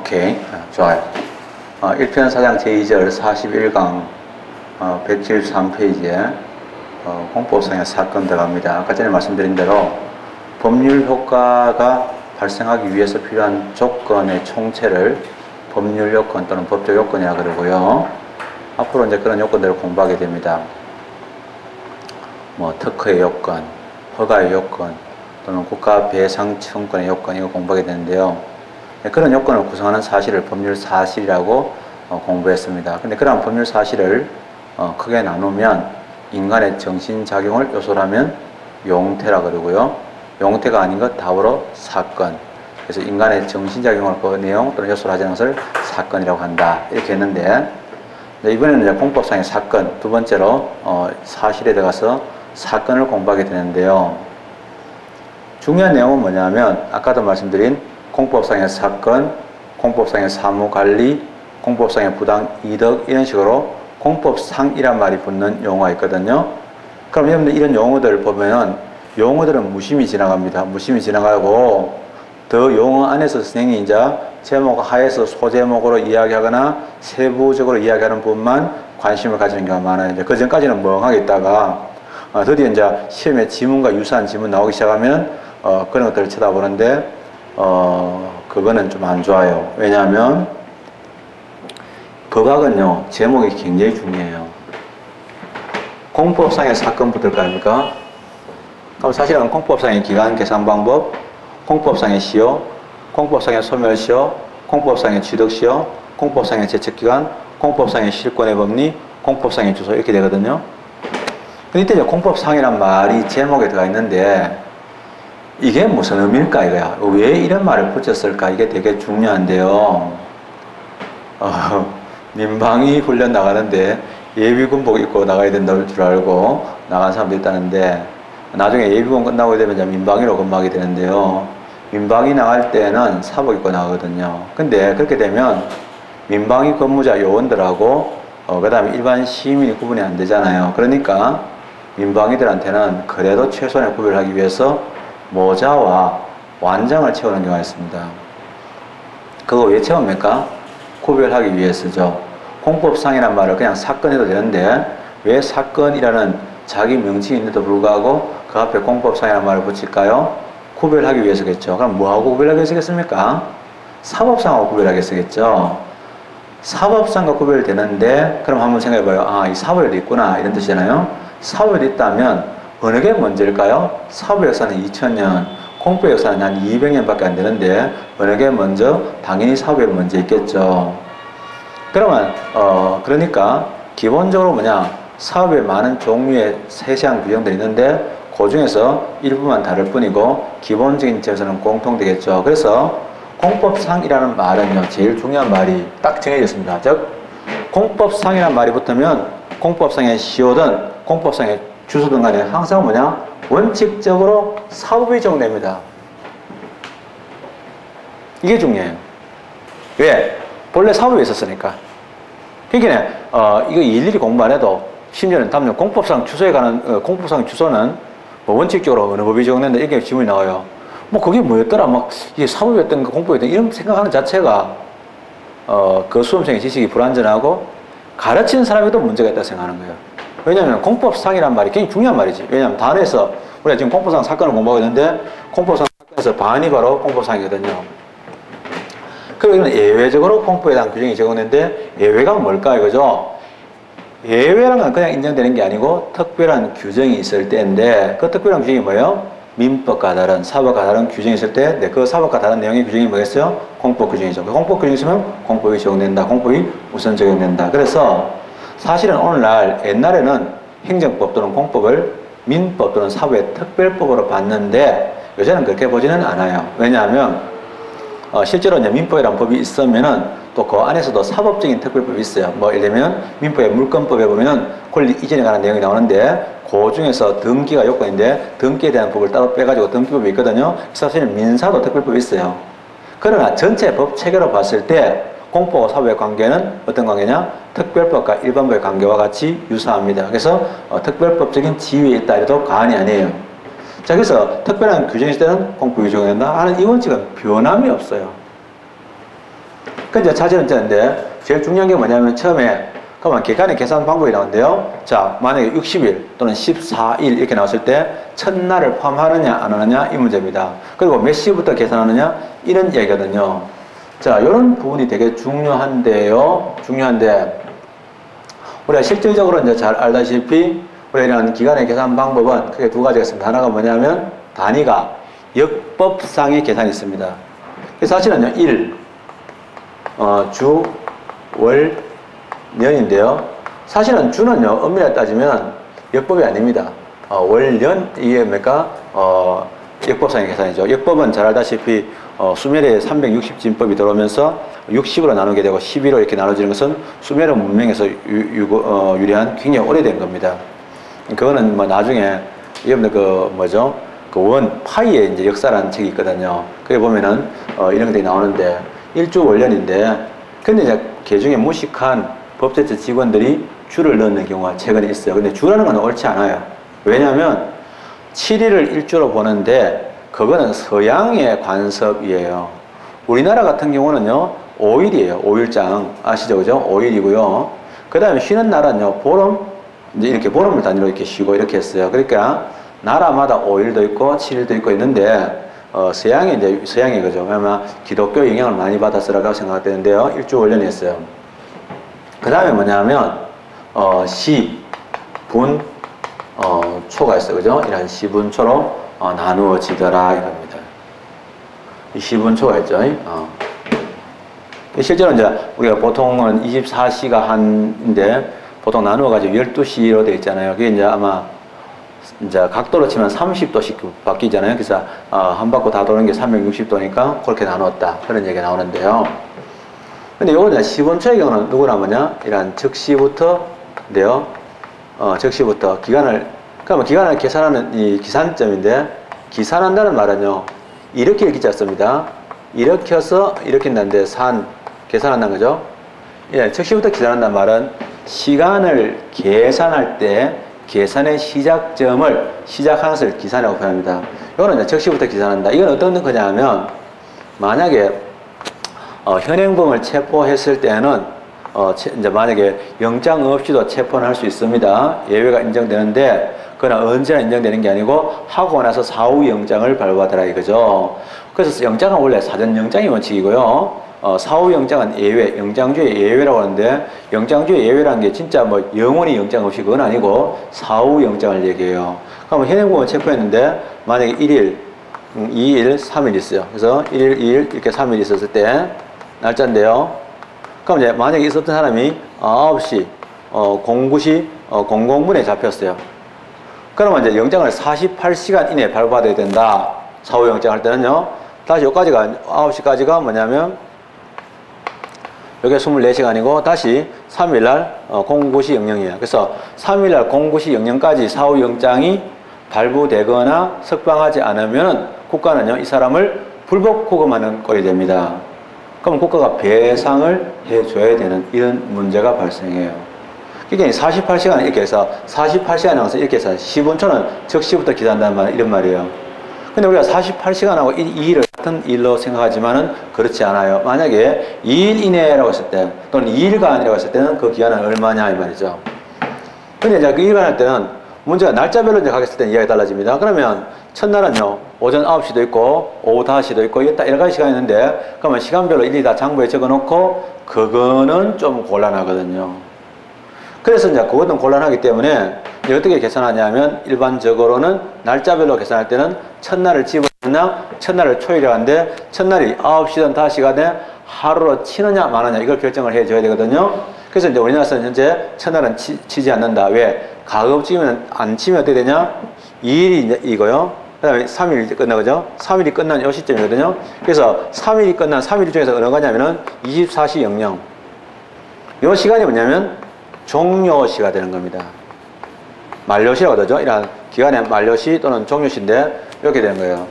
오케이. 좋아요. 1편 4장 제2절 41강 173페이지에 공법상의 사건 들어갑니다. 아까 전에 말씀드린 대로 법률 효과가 발생하기 위해서 필요한 조건의 총체를 법률 요건 또는 법적 요건이라 그러고요. 앞으로 이제 그런 요건들을 공부하게 됩니다. 뭐 특허의 요건, 허가의 요건, 또는 국가 배상 청구권의 요건, 이거 공부하게 되는데요. 그런 요건을 구성하는 사실을 법률 사실이라고 공부했습니다. 근데 그런 법률 사실을 크게 나누면 인간의 정신작용을 요소로 하면 용태라 그러고요. 용태가 아닌 것 다우러 사건. 그래서 인간의 정신작용을 그 내용 또는 요소로 하지 않은 것을 사건이라고 한다. 이렇게 했는데, 이번에는 이제 공법상의 사건, 두 번째로 사실에 들어가서 사건을 공부하게 되는데요. 중요한 내용은 뭐냐면 아까도 말씀드린 공법상의 사건, 공법상의 사무관리, 공법상의 부당이득, 이런 식으로 공법상이란 말이 붙는 용어가 있거든요. 그럼 여러분들 이런 용어들을 보면 용어들은 무심히 지나갑니다. 무심히 지나가고 더 용어 안에서 선생님이 이제 제목 하에서 소제목으로 이야기하거나 세부적으로 이야기하는 부분만 관심을 가지는 경우가 많아요. 이제 그 전까지는 멍하게 있다가 드디어 이제 시험에 지문과 유사한 지문 나오기 시작하면 그런 것들을 쳐다보는데 그거는 좀 안 좋아요. 왜냐하면 법학은요 제목이 굉장히 중요해요. 공법상의 사건 붙을 거 아닙니까? 그럼 사실은 공법상의 기간 계산 방법, 공법상의 시효, 공법상의 소멸시효, 공법상의 취득시효, 공법상의 제척기간, 공법상의 실권의 법리, 공법상의 주소, 이렇게 되거든요. 근데 이때 이제 공법상이란 말이 제목에 들어가 있는데 이게 무슨 의미일까 이거야. 왜 이런 말을 붙였을까? 이게 되게 중요한데요. 민방위 훈련 나가는데 예비군복 입고 나가야 된다는 줄 알고 나간 사람도 있다는데 나중에 예비군 끝나고 되면 이제 민방위로 근무하게 되는데요. 민방위 나갈 때는 사복 입고 나가거든요. 근데 그렇게 되면 민방위 근무자 요원들하고 그 다음에 일반 시민이 구분이 안 되잖아요. 그러니까 민방위들한테는 그래도 최소한의 구별을 하기 위해서 모자와 완장을 채우는 경우가 있습니다. 그거 왜 채웁니까? 구별하기 위해서죠. 공법상이란 말을 그냥 사건 해도 되는데 왜 사건이라는 자기 명칭이 있는데도 불구하고 그 앞에 공법상이라는 말을 붙일까요? 구별하기 위해서겠죠. 그럼 뭐하고 구별하기 위해서겠습니까? 사법상하고 구별하기 위해서겠죠. 사법상과 구별되는데 그럼 한번 생각해봐요. 이 사법에도 있구나 이런 뜻이잖아요. 사법에도 있다면 어느 게 먼저일까요? 사법 역사는 2000년, 공법 역사는 한 200년밖에 안 되는데 어느 게 먼저? 당연히 사법이 먼저 있겠죠. 그러면 그러니까 기본적으로 뭐냐? 사법에 많은 종류의 세세한 규정들이 있는데 그 중에서 일부만 다를 뿐이고 기본적인 점에서는 공통되겠죠. 그래서 공법상이라는 말은요 제일 중요한 말이 딱 정해졌습니다. 즉 공법상이라는 말이 붙으면 공법상의 시효든 공법상의 주소든 간에 항상 뭐냐? 원칙적으로 사법이 적용됩니다. 이게 중요해요. 왜? 본래 사법이 있었으니까. 그러니까 이거 일일이 공부 안 해도 심지어는 다음 공법상 주소에 관한 공법상 주소는 뭐 원칙적으로 어느 법이 적용된다 이렇게 질문이 나와요. 뭐 그게 뭐였더라? 막 이게 사법이었던 거 공법이었던 이런 생각하는 자체가 그 수험생의 지식이 불완전하고 가르치는 사람에도 문제가 있다고 생각하는 거예요. 왜냐하면 공법상이란 말이 굉장히 중요한 말이지. 왜냐하면 단어에서 우리가 지금 공법상 사건을 공부하고 있는데 공법상 사건에서 반이 바로 공법상이거든요. 그러면 예외적으로 공법에 대한 규정이 적용되는데 예외가 뭘까 이거죠. 예외라는 건 그냥 인정되는 게 아니고 특별한 규정이 있을 때인데 그 특별한 규정이 뭐예요? 민법과 다른 사법과 다른 규정이 있을 때 그 사법과 다른 내용의 규정이 뭐겠어요? 공법 규정이죠. 공법 규정이 있으면 공법이 적용된다. 공법이 우선 적용된다. 그래서 사실은 오늘날 옛날에는 행정법 또는 공법을 민법 또는 사법의 특별법으로 봤는데 요새는 그렇게 보지는 않아요. 왜냐하면 실제로 이제 민법이라는 법이 있으면은 또 그 안에서도 사법적인 특별법이 있어요. 뭐 예를 들면 민법의 물권법에 보면은 권리 이전에 관한 내용이 나오는데 그 중에서 등기가 요건인데 등기에 대한 법을 따로 빼가지고 등기법이 있거든요. 사실 민사도 특별법이 있어요. 그러나 전체 법 체계로 봤을 때 공법과 사법의 관계는 어떤 관계냐? 특별법과 일반법의 관계와 같이 유사합니다. 그래서 특별법적인 지위에 있다 해도 과언이 아니에요. 자, 그래서 특별한 규정이 있을 때는 공법이 적용된다 하는 이 원칙은 변함이 없어요. 근데 사실은 이제 제일 중요한 게 뭐냐면 처음에 그러면 기간의 계산 방법이 나오는데요. 자, 만약에 60일 또는 14일 이렇게 나왔을 때 첫날을 포함하느냐 안 하느냐 이 문제입니다. 그리고 몇 시부터 계산하느냐 이런 얘기거든요. 자, 이런 부분이 되게 중요한데요. 중요한데 우리가 실질적으로 이제 잘 알다시피 우리가 이런 기간의 계산 방법은 크게 두 가지가 있습니다. 하나가 뭐냐면 단위가 역법상의 계산이 있습니다. 그래서 사실은요, 일, 주, 월, 년인데요. 사실은 주는요, 엄밀하게 따지면 역법이 아닙니다. 월, 년, 이게 뭡니까? 역법상의 계산이죠. 역법은 잘 알다시피 수메르의 360진법이 들어오면서 60으로 나누게 되고 11로 이렇게 나눠지는 것은 수메르 문명에서 유래한 굉장히 오래된 겁니다. 그거는 뭐 나중에 여러분들 그 뭐죠? 그 원 파이의 이제 역사라는 책이 있거든요. 거기 보면은 이런 것들이 나오는데 일주월년인데 근데 이제 개중에 무식한 법제처 직원들이 주를 넣는 경우가 최근에 있어요. 근데 주라는 건 옳지 않아요. 왜냐하면 7일을 일주로 보는데 그거는 서양의 관습이에요. 우리나라 같은 경우는요 5일이에요. 5일장 아시죠? 그죠? 5일이고요. 그 다음에 쉬는 날은요 보름 이제 이렇게 보름을 단위로 이렇게 쉬고 이렇게 했어요. 그러니까 나라마다 5일도 있고 7일도 있고 있는데 서양이 이제 서양이 그죠? 왜냐면 기독교 영향을 많이 받았으라고 생각되는데요. 일주월년이 했어요. 그 다음에 뭐냐면 시, 분, 초가 있어요. 그죠? 이런 시분초로 나누어지더라 이겁니다. 이 시분초가 있죠. 실제로 이제 우리가 보통은 24시가 한인데 보통 나누어가지고 12시로 되어 있잖아요. 그게 이제 아마 이제 각도로 치면 30도씩 바뀌잖아요. 그래서 한 바퀴 다 도는 게 360도니까 그렇게 나눴다. 그런 얘기가 나오는데요. 근데 요거는 시분초의 경우는 누구나 뭐냐? 이런 적시부터인데요. 적시부터 기간을, 그러면 기간을 계산하는 이 기산점인데, 기산한다는 말은요, 이렇게 읽지 않습니다. 일으켜서 일으킨다는데, 계산한다는 거죠. 예, 적시부터 계산한다는 말은 시간을 계산할 때 계산의 시작점을, 시작하는 것을 기산이라고 표현합니다. 이거는 이제 적시부터 계산한다. 이건 어떤 거냐면, 만약에 현행범을 체포했을 때는 이제 만약에 영장 없이도 체포는 할 수 있습니다. 예외가 인정되는데 그러나 언제나 인정되는 게 아니고 하고 나서 사후 영장을 발부하더라 이거죠. 그래서 영장은 원래 사전 영장이 원칙이고요. 사후 영장은 예외, 영장주의 예외라고 하는데 영장주의 예외라는 게 진짜 뭐 영원히 영장 없이 그건 아니고 사후 영장을 얘기해요. 그러면 현행범을 체포했는데 만약에 1일, 2일, 3일 있어요. 그래서 1일, 2일 이렇게 3일 있었을 때 날짜인데요. 그럼 이제 만약에 있었던 사람이 9시 09시 00분에 잡혔어요. 그러면 이제 영장을 48시간 이내에 발부받아야 된다. 사후 영장 할 때는요. 다시 여기까지가 9시까지가 뭐냐면 여기 24시간이고 다시 3일날 09시 00이에요. 그래서 3일날 09시 00까지 사후 영장이 발부되거나 석방하지 않으면 국가는요. 이 사람을 불법 구금하는 꼴이 됩니다. 그럼 국가가 배상을 해줘야 되는 이런 문제가 발생해요. 그러니까 48시간 이렇게 해서 48시간에 항상 이렇게 해서 시분초는 적시부터 기산한다는 말 이런 말이에요. 근데 우리가 48시간하고 이 일을 같은 일로 생각하지만은 그렇지 않아요. 만약에 2일 이내라고 했을 때 또는 2일간이라고 했을 때는 그 기간은 얼마냐 이 말이죠. 근데 이제 그 일간 할 때는 문제가 날짜별로 이제 가겠을 때는 이야기가 달라집니다. 그러면 첫날은요, 오전 9시도 있고, 오후 5시도 있고, 여러 가지 시간이 있는데, 그러면 시간별로 일일이 다 장부에 적어 놓고, 그거는 좀 곤란하거든요. 그래서 이제 그것은 곤란하기 때문에, 이제 어떻게 계산하냐면, 일반적으로는 날짜별로 계산할 때는 첫날을 집어넣나, 첫날을 초일이라고 하는데, 첫날이 9시든 5시간에 하루로 치느냐, 마느냐, 이걸 결정을 해줘야 되거든요. 그래서 이제 우리나라에서는 현재 첫날은 치지 않는다. 왜? 가급적이면 안 치면 어떻게 되냐? 2일이 이거요. 그 다음에 3일이 끝나거죠. 3일이 끝난 요 시점이거든요. 그래서 3일이 끝난 3일 중에서 어느 거냐면은 24시 00. 요 시간이 뭐냐면 종료시가 되는 겁니다. 만료시라고 하죠. 이런 기간의 만료시 또는 종료시인데 이렇게 되는 거예요.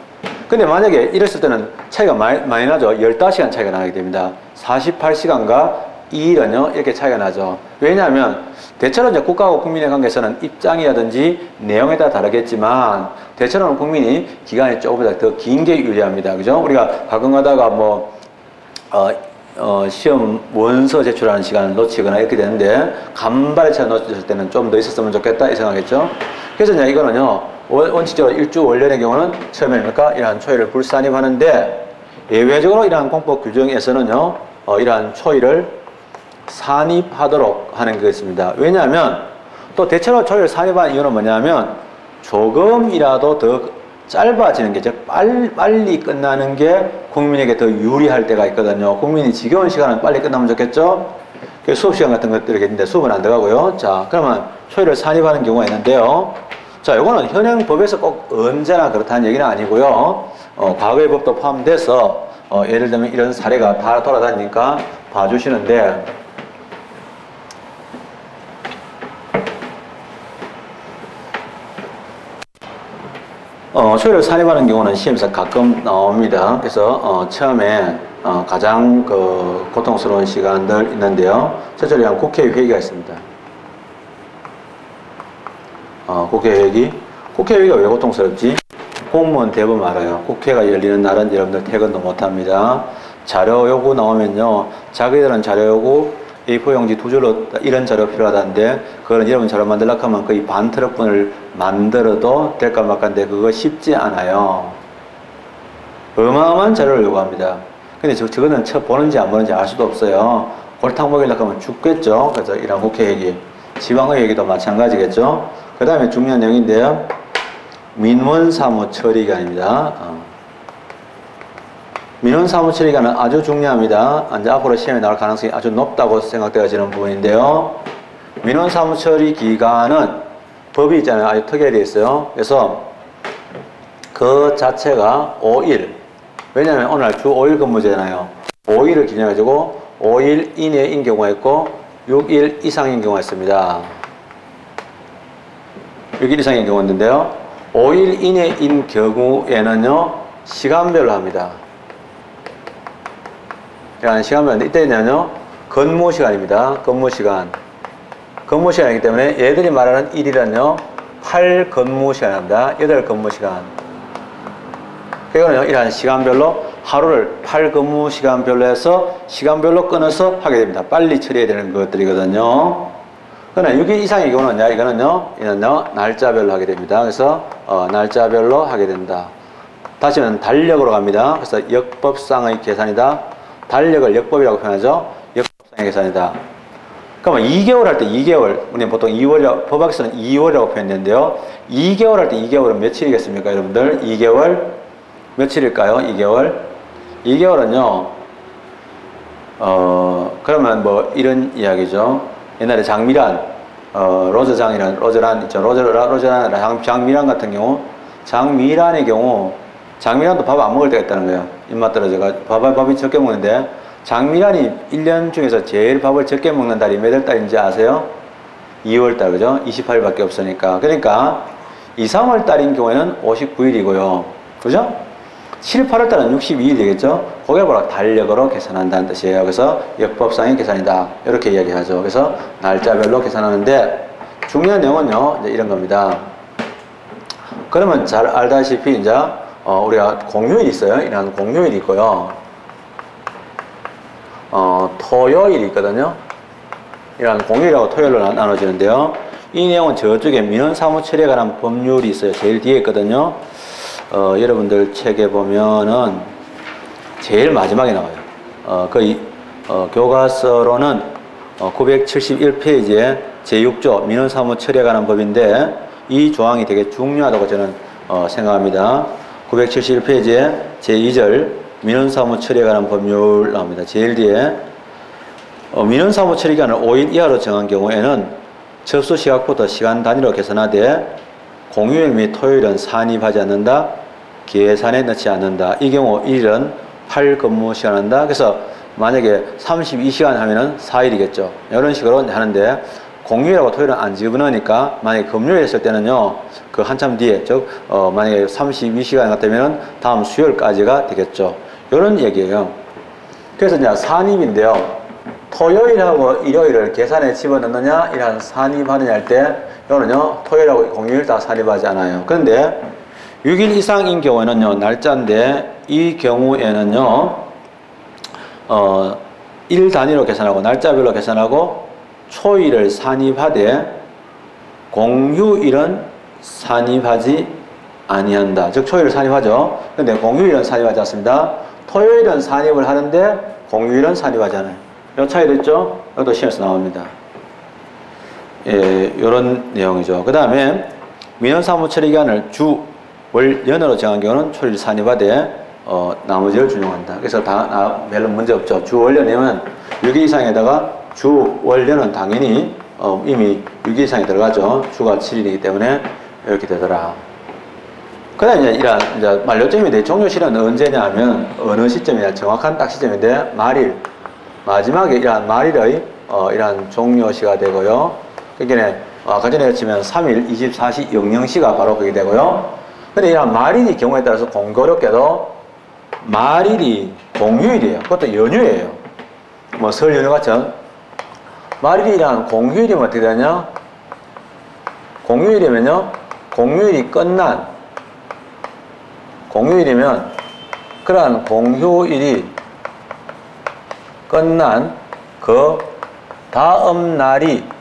근데 만약에 이랬을 때는 차이가 많이 나죠. 15시간 차이가 나게 됩니다. 48시간과 2일은요, 이렇게 차이가 나죠. 왜냐하면, 대체로 이제 국가하고 국민의 관계에서는 입장이라든지 내용에 따라 다르겠지만, 대체로는 국민이 기간이 조금보다 더 긴 게 유리합니다. 그죠? 우리가 가끔 가다가 뭐, 시험 원서 제출하는 시간을 놓치거나 이렇게 되는데 간발의 차를 놓쳤을 때는 좀 더 있었으면 좋겠다 이 생각했죠. 그래서 이제 이거는요 원칙적으로 일주 원련의 경우는 처음에니까 이러한 초일을 불산입하는데 예외적으로 이러한 공법 규정에서는요 이러한 초일을 산입하도록 하는 게 있습니다. 왜냐하면 또 대체로 초일을 산입하는 이유는 뭐냐면 조금이라도 더 짧아지는 게, 즉 빨리 끝나는 게 국민에게 더 유리할 때가 있거든요. 국민이 지겨운 시간은 빨리 끝나면 좋겠죠? 수업 시간 같은 것들이 있는데 수업은 안 들어가고요. 자, 그러면 초일을 산입하는 경우가 있는데요. 자, 이거는 현행 법에서 꼭 언제나 그렇다는 얘기는 아니고요. 과거의 법도 포함돼서 예를 들면 이런 사례가 다 돌아다니니까 봐주시는데 초일을 산입하는 경우는 시험에서 가끔 나옵니다. 그래서 처음에 가장 고통스러운 시간들 있는데요. 첫째로 국회의회가 있습니다. 국회의회가 왜 고통스럽지? 공무원 대부분 알아요. 국회가 열리는 날은 여러분들 퇴근도 못합니다. 자료 요구 나오면요. 자기들은 자료 요구 A4용지 2줄로 이런 자료 필요하다는데 그거는 여러분 자료 만들려고 하면 거의 반 트럭분을 만들어도 될까 말까인데 그거 쉽지 않아요. 어마어마한 자료를 요구합니다. 근데 저거는 보는지 안 보는지 알 수도 없어요. 골탕 먹이려고 하면 죽겠죠. 그래서 이런 국회회기, 지방의 얘기도 마찬가지겠죠. 그 다음에 중요한 내용인데요. 민원사무처리기간입니다. 민원사무처리기간은 아주 중요합니다. 이제 앞으로 시험에 나올 가능성이 아주 높다고 생각되어지는 부분인데요. 민원사무처리기간은 법이 있잖아요. 아주 특이하게 되어 있어요. 그래서 그 자체가 5일. 왜냐하면 오늘 주 5일 근무제잖아요. 5일을 기준해가지고 5일 이내인 경우가 있고 6일 이상인 경우가 있습니다. 6일 이상인 경우가 있는데요. 5일 이내인 경우에는요. 시간별로 합니다. 시간별로 이때는요. 근무시간입니다. 근무시간. 근무시간이기 때문에 얘들이 말하는 1일은요. 8근무시간입니다. 8근무시간. 이거는요. 이러한 시간별로 하루를 8근무시간별로 해서 시간별로 끊어서 하게 됩니다. 빨리 처리해야 되는 것들이거든요. 그러나 6일 이상의 경우는 이거는요, 날짜별로 하게 됩니다. 그래서 날짜별로 하게 된다. 다시 말하면 달력으로 갑니다. 그래서 역법상의 계산이다. 달력을 역법이라고 표현하죠. 역법상의 계산이다. 그러면 2개월 할 때 2개월, 우리는 보통 2월, 법학에서는 2월이라고 표현했는데요. 2개월 할 때 2개월은 며칠이겠습니까, 여러분들? 2개월 며칠일까요? 2개월? 2개월은요, 그러면 뭐 이런 이야기죠. 옛날에 장미란, 로저란 있죠. 로저란, 장미란 같은 경우, 장미란의 경우, 장미란도 밥 안 먹을 때가 있다는 거예요. 입맛 떨어져가 밥이 적게 먹는데, 장미란이 1년 중에서 제일 밥을 적게 먹는 달이 몇 달인지 아세요? 2월달, 그죠? 28일밖에 없으니까. 그러니까 2, 3월 달인 경우에는 59일이고요. 그죠? 7, 8월 달은 62일 되겠죠? 그게 바로 달력으로 계산한다는 뜻이에요. 그래서 역법상의 계산이다. 이렇게 이야기하죠. 그래서 날짜별로 계산하는데 중요한 내용은요, 이제 이런 겁니다. 그러면 잘 알다시피 이제 우리가 공휴일이 있어요. 이런 공휴일이 있고요. 토요일이 있거든요. 이런 공휴일하고 토요일로 나눠지는데요. 이 내용은 저쪽에 민원사무처리에 관한 법률이 있어요. 제일 뒤에 있거든요. 여러분들 책에 보면은 제일 마지막에 나와요. 교과서로는 971페이지에 제6조 민원사무처리에 관한 법인데 이 조항이 되게 중요하다고 저는 생각합니다. 971페이지에 제2절 민원사무처리에 관한 법률 나옵니다. 제일 뒤에 민원사무처리기간을 5일 이하로 정한 경우에는 접수 시각부터 시간 단위로 계산하되 공휴일 및 토요일은 산입하지 않는다. 계산에 넣지 않는다. 이 경우 1일은 8근무시간 한다. 그래서 만약에 32시간 하면은 4일이겠죠. 이런 식으로 하는데 공휴일하고 토요일은 안 집어넣으니까 만약에 금요일 했을 때는요. 그 한참 뒤에 즉 만약에 32시간 같다면은 다음 수요일까지가 되겠죠. 이런 얘기예요. 그래서 이제 산입인데요. 토요일하고 일요일을 계산에 집어넣느냐 이런 산입하느냐 할 때 이거는요. 토요일하고 공휴일 다 산입하지 않아요. 그런데 6일 이상인 경우에는요. 날짜인데 이 경우에는요. 일 단위로 계산하고 날짜별로 계산하고 초일을 산입하되 공휴일은 산입하지 아니한다. 즉 초일을 산입하죠. 근데 공휴일은 산입하지 않습니다. 토요일은 산입을 하는데 공휴일은 산입하지 않아요. 이 차이 됐죠? 이것도 시험에서 나옵니다. 예, 요런 내용이죠. 그 다음에 민원사무 처리기간을 주, 월, 연으로 정한 경우는 초일 산입하되 나머지를 준용한다. 그래서 별로 문제 없죠. 주, 월, 연이면 6일 이상에다가 주, 월, 연은 당연히 이미 6일 이상에 들어가죠. 주가 7일이기 때문에 이렇게 되더라. 그 다음에 이제 만료점인데 종료시는 언제냐 하면 어느 시점이냐 정확한 딱 시점인데 말일, 마지막에 이러한 말일의 이러한 종료시가 되고요. 그러니까 아까 전에 치면 3일 24시 00시가 바로 그게 되고요. 근데 이러한 말일이 경우에 따라서 공교롭게도 말일이 공휴일이에요. 그것도 연휴예요. 뭐 설 연휴 같은 말일이랑 공휴일이면 어떻게 되냐? 공휴일이면요, 공휴일이면 그러한 공휴일이 끝난 그 다음 날인데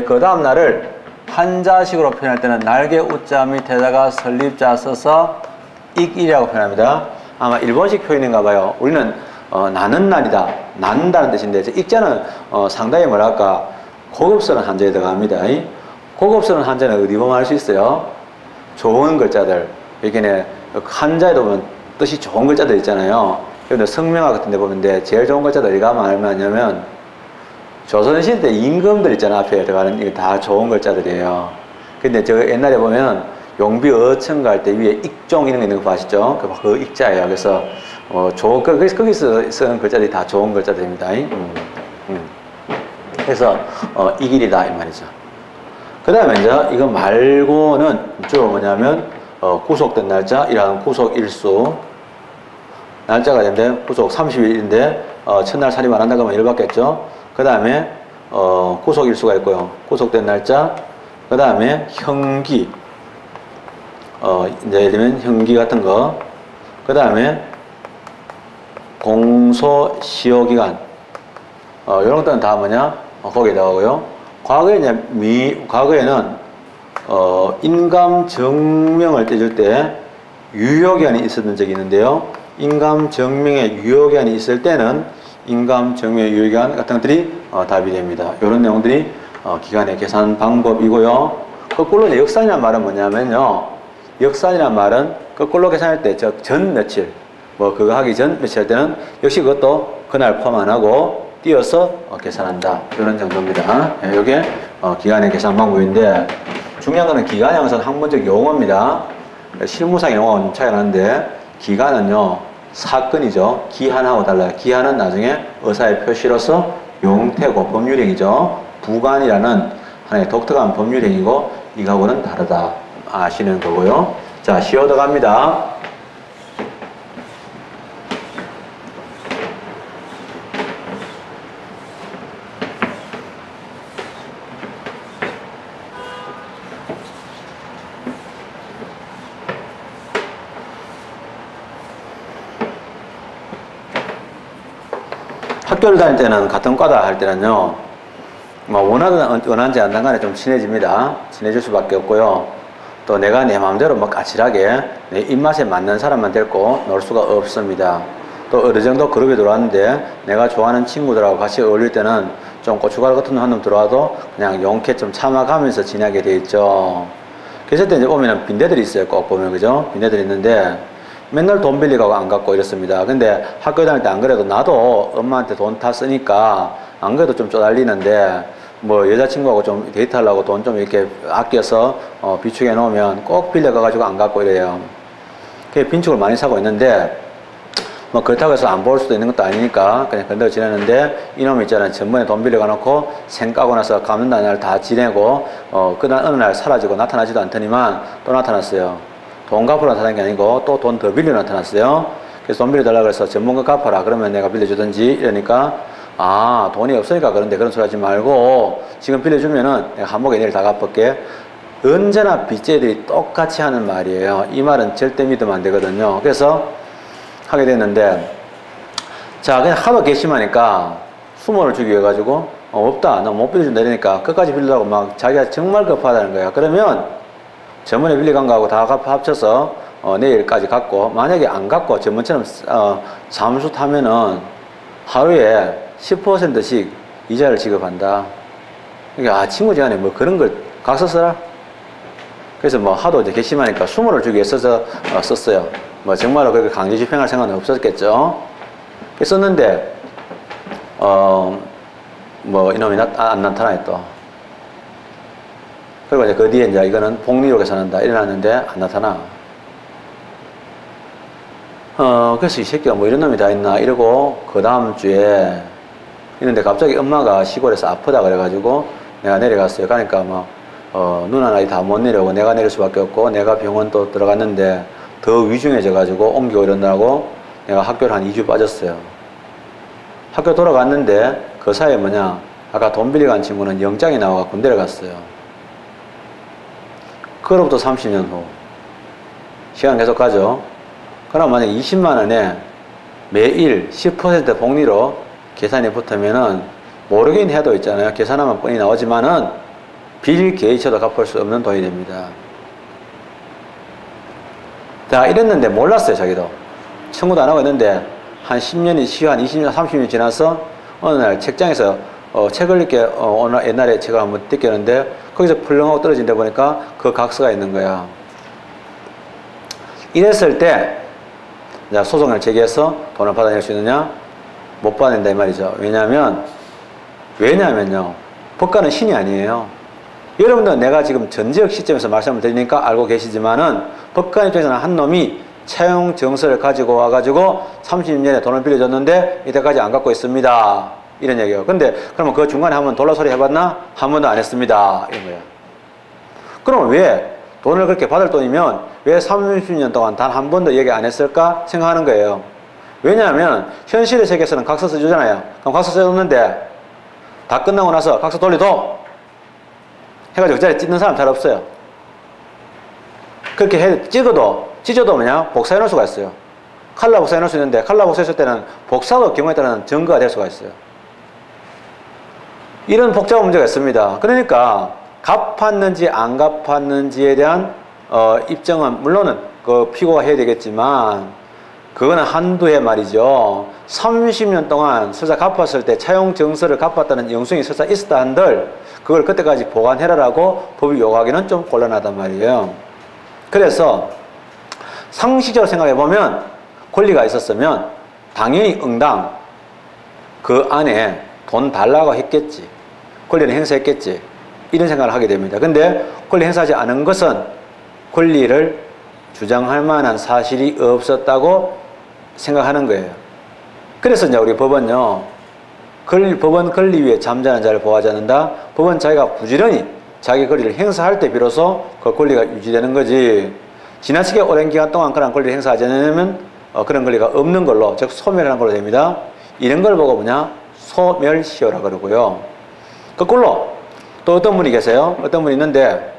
그 다음 날을 한자식으로 표현할 때는 날개 우자 밑에다가 설립자 써서 익일이라고 표현합니다. 아마 일본식 표현인가 봐요. 우리는 나는 날이다, 난다는 뜻인데 익자는 상당히 뭐랄까 고급스러운 한자에 들어갑니다. 고급스러운 한자는 어디 보면 알 수 있어요? 좋은 글자들. 이렇게 한자에도 보면 뜻이 좋은 글자들 있잖아요. 그런데 성명화 같은 데 보면 제일 좋은 글자들 어디가 많냐면 조선시대 임금들 있잖아. 앞에 들어가는 이게 다 좋은 글자들이에요. 근데 저 옛날에 보면 용비 어천가 할 때 위에 익종 이런 거 있는 거 아시죠? 그 익자예요. 그래서 거기서 쓰는 글자들이 다 좋은 글자들입니다. 그래서 이길이다 이 말이죠. 그 다음에 이제 이거 말고는 주로 뭐냐면 구속된 날짜, 이러한 구속일수 날짜가 되는데 구속 30일인데 첫날 살입 안 한다 그러면 1 받겠죠. 그 다음에 구속일수가 있고요. 구속된 날짜, 그 다음에 형기, 이제 예를 들면 형기 같은 거, 그 다음에 공소시효기간, 이런 것들은 다 뭐냐? 거기에 나오고요. 과거에는 인감증명을 떼줄 때 유효기한이 있었던 적이 있는데요. 인감증명에 유효기한이 있을 때는 인감증명의 유효기한 같은 것들이 답이 됩니다. 이런 내용들이 기간의 계산 방법이고요. 거꾸로 역산이라는 말은 뭐냐면요. 역산이라는 말은 거꾸로 계산할 때 전 며칠, 그거 하기 전 며칠 할 때는 역시 그것도 그날 포함 안 하고 띄어서 계산한다. 이런 정도입니다. 이게 기간의 계산 방법인데 중요한 거는 기간이 항상 학문적 용어입니다. 실무상 용어가 좀 차이가 나는데 기간은요 사건이죠. 기한하고 달라요. 기한은 나중에 의사의 표시로서 용태고 법률행위죠. 부관이라는 하나의 독특한 법률행위고 이거하고는 다르다 아시는 거고요. 자, 시효 들어갑니다. 학교를 다닐 때는 같은 과다 할 때는요, 원하는지 안 간에 좀 친해집니다. 친해질 수밖에 없고요. 또 내가 내 마음대로 까칠하게 내 입맛에 맞는 사람만 데리고 놀 수가 없습니다. 또 어느 정도 그룹에 들어왔는데 내가 좋아하는 친구들하고 같이 어울릴 때는 좀 고춧가루 같은 한 놈 들어와도 그냥 용케 좀 참아가면서 지내게 돼 있죠. 그래서 이제 보면 빈대들이 있어요. 꼭 보면, 그죠? 빈대들이 있는데 맨날 돈 빌리고 안 갚고 이렇습니다. 근데 학교 다닐 때 안 그래도 나도 엄마한테 돈 다 쓰니까 안 그래도 좀 쪼달리는데 여자친구하고 좀 데이트하려고 돈 좀 이렇게 아껴서 비축해 놓으면 꼭 빌려가가지고 안 갚고 이래요. 그게 빈축을 많이 사고 있는데 그렇다고 해서 안 볼 수도 있는 것도 아니니까 그냥 건드려 지내는데 이놈이 있잖아요. 전번에 돈 빌려가 놓고 생 까고 나서 갚는다는 날 다 지내고 그날 어느 날 사라지고 나타나지도 않더니만 또 나타났어요. 돈 갚으러 나타난 게 아니고 또 돈 더 빌려 나타났어요. 그래서 돈 빌려달라고 해서 전문가 갚아라. 그러면 내가 빌려주든지 이러니까 돈이 없으니까 그런데 그런 소리 하지 말고 지금 빌려주면은 내가 한목에 내일 다 갚을게. 언제나 빚쟁이들이 똑같이 하는 말이에요. 이 말은 절대 믿으면 안 되거든요. 그래서 하게 됐는데 자, 그냥 하도 괘씸하니까 수모를 주기 위해 가지고 없다. 나 못 빌려준다. 이러니까 끝까지 빌리라고 막 자기가 정말 급하다는 거야. 그러면 전번에 빌려간 거하고 다 합쳐서 내일까지 갚고, 만약에 안 갚고 전번처럼 잠수 타면은 하루에 10%씩 이자를 지급한다. 그러니까 친구지간에 뭐 그런 걸 각서 써라. 그래서 뭐 하도 이제 괘씸하니까 수모를 주기 위해 썼어요. 뭐 정말로 그렇게 강제 집행할 생각은 없었겠죠. 썼는데 뭐 이놈이 안 나타나요 또. 그리고 이제 그 뒤에 이제 이거는 복리로 계산한다 일어났는데 안 나타나. 그래서 이 새끼가 뭐 이런 놈이 다 있나 이러고 그 다음 주에 있는데 갑자기 엄마가 시골에서 아프다 그래가지고 내가 내려갔어요. 그러니까 뭐 누나 나이 다 못 내려오고 내가 내릴 수밖에 없고, 내가 병원 또 들어갔는데 더 위중해져가지고 옮기고 이런다고 내가 학교를 한 2주 빠졌어요. 학교 돌아갔는데 그 사이에 뭐냐, 아까 돈 빌려간 친구는 영장이 나와서 군대를 갔어요. 그로부터 30년 후 시간 계속 가죠. 그럼 만약 20만 원에 매일 10% 복리로 계산이 붙으면은 모르긴 해도 있잖아요. 계산하면 뻔히 나오지만은 빌 개의쳐도 갚을 수 없는 돈이 됩니다. 자, 이랬는데 몰랐어요, 자기도. 청구도 안 하고 있는데 한 10년이, 한 20년, 30년이 지나서 어느 날 책장에서 책을 읽게, 옛날에 책을 한번 뜯겼는데 거기서 풀렁하고 떨어진 데 보니까 그 각서가 있는 거야. 이랬을 때 소송을 제기해서 돈을 받아낼 수 있느냐? 못 받아낸다 이 말이죠. 왜냐면요, 법관은 신이 아니에요. 여러분들은 내가 지금 전지적 시점에서 말씀을 드리니까 알고 계시지만은 법관 입장에서는 한 놈이 차용 정서를 가지고 와가지고 30년에 돈을 빌려줬는데 이때까지 안 갚고 있습니다. 이런 얘기예요. 근데 그러면 그 중간에 한번 돌라소리 해봤나? 한 번도 안 했습니다. 이런 거예요. 그럼 왜 돈을 그렇게 받을 돈이면 왜 30년 동안 단 한 번도 얘기 안 했을까 생각하는 거예요. 왜냐하면 현실의 세계에서는 각서 써주잖아요. 그럼 각서 써줬는데 다 끝나고 나서 각서 돌려도 해가지고 그 자리에 찢는 사람 잘 없어요. 그렇게 찢어도 뭐냐? 복사해 놓을 수가 있어요. 칼라 복사해 놓을 수 있는데, 칼라 복사했을 때는 복사도 경우에 따라서 증거가 될 수가 있어요. 이런 복잡한 문제가 있습니다. 그러니까 갚았는지 안 갚았는지에 대한 입증은 물론은 그 피고가 해야 되겠지만, 그거는 한두 해 말이죠. 30년 동안 설사 갚았을 때 차용 정서를 갚았다는 영수증이 설사 있었다 한들 그걸 그때까지 보관해라라고 법이 요구하기는 좀 곤란하단 말이에요. 그래서 상식적으로 생각해 보면 권리가 있었으면 당연히 응당 그 안에 돈 달라고 했겠지. 권리를 행사했겠지. 이런 생각을 하게 됩니다. 근데 권리 행사하지 않은 것은 권리를 주장할 만한 사실이 없었다고 생각하는 거예요. 그래서 이제 우리 법은요, 법원 권리 위에 잠자는 자를 보호하지 않는다. 법은 자기가 부지런히 자기 권리를 행사할 때 비로소 그 권리가 유지되는 거지, 지나치게 오랜 기간 동안 그런 권리를 행사하지 않으면 그런 권리가 없는 걸로, 즉 소멸하는 걸로 됩니다. 이런 걸 보고 뭐냐? 소멸시효라 그러고요. 거꾸로 또 어떤 분이 계세요. 어떤 분이 있는데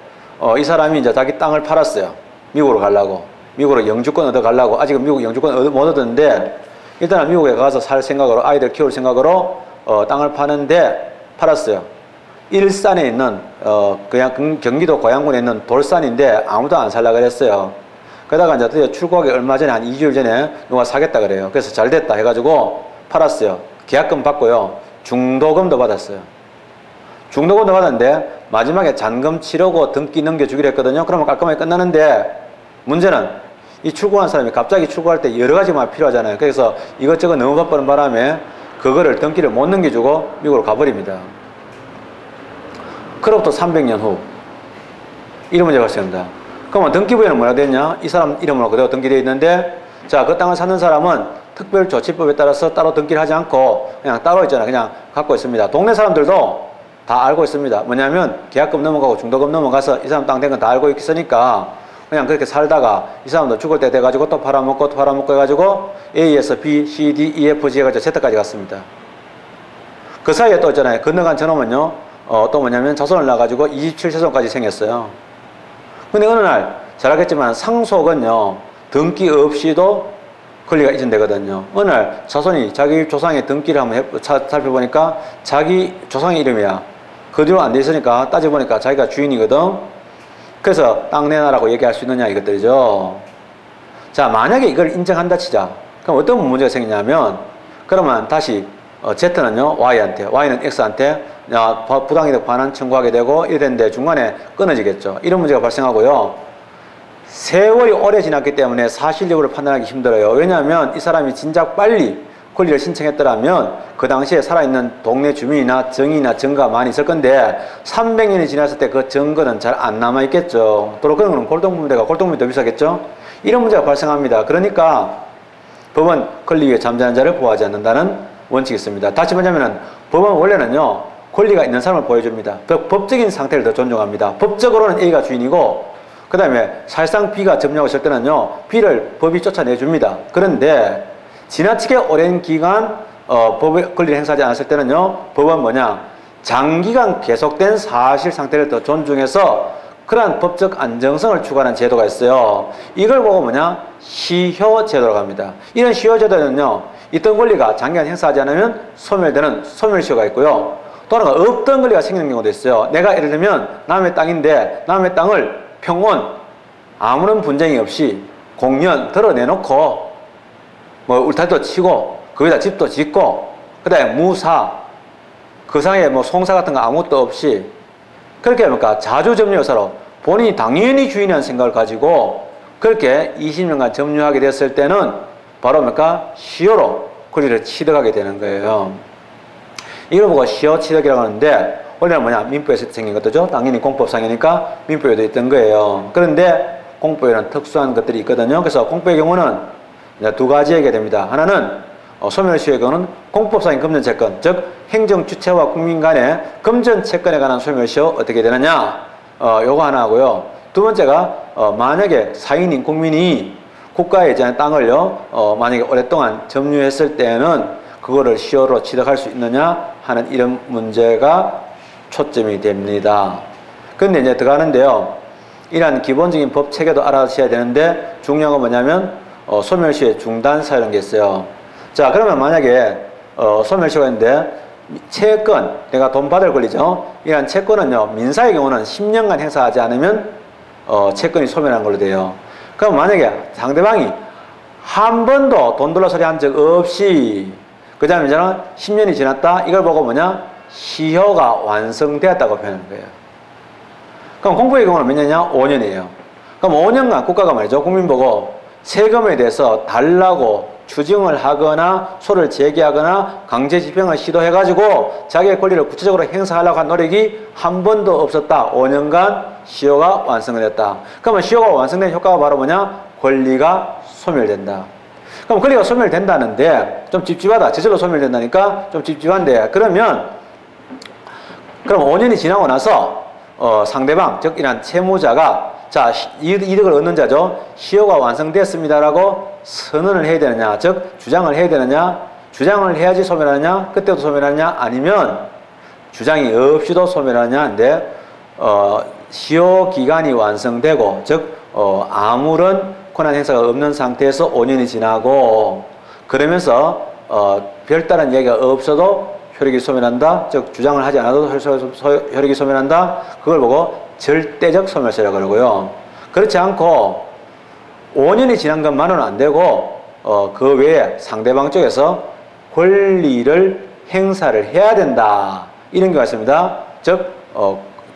이 사람이 이제 자기 땅을 팔았어요. 미국으로 가려고. 미국으로 영주권 얻어 가려고. 아직은 미국 영주권 못 얻었는데 일단은 미국에 가서 살 생각으로, 아이들 키울 생각으로 땅을 파는데 팔았어요. 일산에 있는 그냥 경기도 고양군에 있는 돌산인데 아무도 안 살라 그랬어요. 그러다가 이제 드디어 출고하기 얼마 전에, 한 2주일 전에 누가 사겠다 그래요. 그래서 잘 됐다 해가지고 팔았어요. 계약금 받고요, 중도금도 받았어요. 중도금도 받았는데 마지막에 잔금 치르고 등기 넘겨주기로 했거든요. 그러면 깔끔하게 끝나는데, 문제는 이 출고한 사람이 갑자기 출고할 때 여러 가지만 필요하잖아요. 그래서 이것저것 너무 바쁘는 바람에 그거를 등기를 못 넘겨주고 미국으로 가버립니다. 그로부터 300년 후 이런 문제가 발생합니다. 그러면 등기부에는 뭐라 되냐? 이 사람 이름으로 그대로 등기되어 있는데, 자, 그 땅을 사는 사람은 특별조치법에 따라서 따로 등기를 하지 않고 그냥 따로 있잖아요. 그냥 갖고 있습니다. 동네 사람들도 다 알고 있습니다. 뭐냐면 계약금 넘어가고 중도금 넘어가서 이 사람 땅 된 건 다 알고 있으니까 그냥 그렇게 살다가 이 사람도 죽을 때 돼가지고 또 팔아먹고 또 팔아먹고 해가지고 A에서 B, C, D, E, F, G 해가지고 Z까지 갔습니다. 그 사이에 또 있잖아요. 건너간 저놈은요, 또 뭐냐면 자손을 낳아가지고 27세손까지 생겼어요. 근데 어느 날 잘 알겠지만 상속은요, 등기 없이도 권리가 이전되거든요. 어느 날 자손이 자기 조상의 등기를 한번 살펴보니까 자기 조상의 이름이야. 그 뒤로 안 돼 있으니까 따져보니까 자기가 주인이거든. 그래서 땅 내놔라고 얘기할 수 있느냐 이것들이죠. 자, 만약에 이걸 인정한다 치자. 그럼 어떤 문제가 생기냐면, 그러면 다시 Z는요 Y한테, Y는 X한테 부당이득 반환 청구하게 되고 이랬는데 중간에 끊어지겠죠. 이런 문제가 발생하고요. 세월이 오래 지났기 때문에 사실 여부를 판단하기 힘들어요. 왜냐하면 이 사람이 진작 빨리 권리를 신청했더라면 그 당시에 살아있는 동네 주민이나 정의나 증거가 많이 있을 건데 300년이 지났을 때 그 증거는 잘 안 남아있겠죠. 또로 그런 거는 골동품대가 골동품이 더 비싸겠죠. 이런 문제가 발생합니다. 그러니까 법은 권리 위에 잠자는 자를 보호하지 않는다는 원칙이 있습니다. 다시 말하면 법은 원래는요 권리가 있는 사람을 보여줍니다. 법적인 상태를 더 존중합니다. 법적으로는 A가 주인이고 그 다음에 사실상 B가 점유하고 있을 때는요 B를 법이 쫓아내줍니다. 그런데 지나치게 오랜 기간 법의 권리를 행사하지 않았을 때는요 법은 뭐냐, 장기간 계속된 사실 상태를 더 존중해서 그러한 법적 안정성을 추구하는 제도가 있어요. 이걸 보고 뭐냐, 시효 제도라고 합니다. 이런 시효 제도는요 있던 권리가 장기간 행사하지 않으면 소멸되는 소멸시효가 있고요. 또 하나가 없던 권리가 생기는 경우도 있어요. 내가 예를 들면 남의 땅인데 남의 땅을 평온 아무런 분쟁이 없이 공연 드러내놓고 뭐 울타리도 치고 거기다 집도 짓고 그 다음에 무사 그 상에 뭐 송사 같은 거 아무것도 없이 그렇게 하니까 자주 점유여사로 본인이 당연히 주인이라는 생각을 가지고 그렇게 20년간 점유하게 됐을 때는 바로 뭡니까? 시효로 권리를 취득하게 되는 거예요. 이걸 보고 시효 취득이라고 하는데 원래는 뭐냐, 민법에서 생긴 것도죠. 당연히 공법상이니까 민법에도 있던 거예요. 그런데 공법에는 특수한 것들이 있거든요. 그래서 공법의 경우는 두 가지 얘기가 됩니다. 하나는 소멸시효의 경우는 공법상의 금전채권, 즉 행정주체와 국민 간의 금전채권에 관한 소멸시효 어떻게 되느냐, 요거 하나 하고요. 두 번째가 만약에 사인인 국민이 국가에 이제 땅을요 만약에 오랫동안 점유했을 때는 그거를 시효로 취득할 수 있느냐 하는 이런 문제가 초점이 됩니다. 근데 이제 들어가는데요, 이러한 기본적인 법 체계도 알아셔야 되는데 중요한 건 뭐냐면 소멸시효의 중단사 이런 게 있어요. 자, 그러면 만약에 소멸시효가 있는데 채권, 내가 돈 받을 권리죠. 이러한 채권은요 민사의 경우는 10년간 행사하지 않으면 채권이 소멸한 걸로 돼요. 그럼 만약에 상대방이 한 번도 돈 돌려 소리 한 적 없이 그 다음에 이제는 10년이 지났다, 이걸 보고 뭐냐, 시효가 완성되었다고 표현하는 거예요. 그럼 공법의 경우는 몇 년이냐? 5년이에요. 그럼 5년간 국가가 말이죠, 국민 보고 세금에 대해서 달라고 추징을 하거나 소를 제기하거나 강제 집행을 시도해가지고 자기의 권리를 구체적으로 행사하려고 한 노력이 한 번도 없었다. 5년간 시효가 완성됐다. 그러면 시효가 완성된 효과가 바로 뭐냐? 권리가 소멸된다. 그럼 권리가 소멸된다는데 좀 찝찝하다. 저절로 소멸된다니까 좀 찝찝한데, 그러면 그럼 5년이 지나고 나서 상대방, 즉 이런 채무자가 자, 이득을 얻는 자죠. 시효가 완성되었습니다라고 선언을 해야 되느냐, 즉 주장을 해야 되느냐, 주장을 해야지 소멸하느냐, 그때도 소멸하느냐, 아니면 주장이 없이도 소멸하느냐인데 시효 기간이 완성되고, 즉 아무런 권한 행사가 없는 상태에서 5년이 지나고 그러면서 별다른 얘기가 없어도 효력이 소멸한다, 즉 주장을 하지 않아도 효력이 소멸한다. 그걸 보고 절대적 소멸시효라고 그러고요. 그렇지 않고 5년이 지난 것만은 안 되고 그 외에 상대방 쪽에서 권리를 행사를 해야 된다, 이런 경우가 있습니다. 즉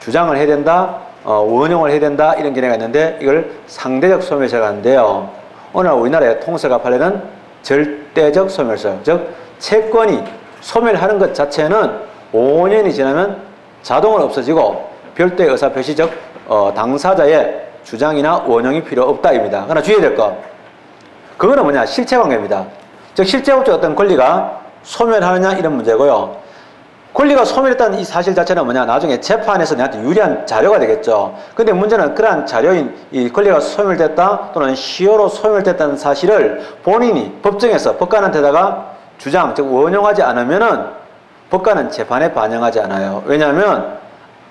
주장을 해야 된다, 원용을 해야 된다, 이런 견해가 있는데 이걸 상대적 소멸시효라고 하는데요. 오늘 우리나라의 통설과 판례는 절대적 소멸시효, 즉 채권이 소멸하는 것 자체는 5년이 지나면 자동으로 없어지고 별도의 의사표시, 즉 당사자의 주장이나 원형이 필요 없다입니다. 그러나 주의해야 될 것, 그거는 뭐냐, 실체관계입니다. 즉 실제법적 어떤 권리가 소멸하느냐, 이런 문제고요. 권리가 소멸했다는 이 사실 자체는 뭐냐, 나중에 재판에서 내한테 유리한 자료가 되겠죠. 근데 문제는 그러한 자료인 이 권리가 소멸됐다 또는 시효로 소멸됐다는 사실을 본인이 법정에서 법관한테다가 주장, 즉 원용하지 않으면은 법관은 재판에 반영하지 않아요. 왜냐하면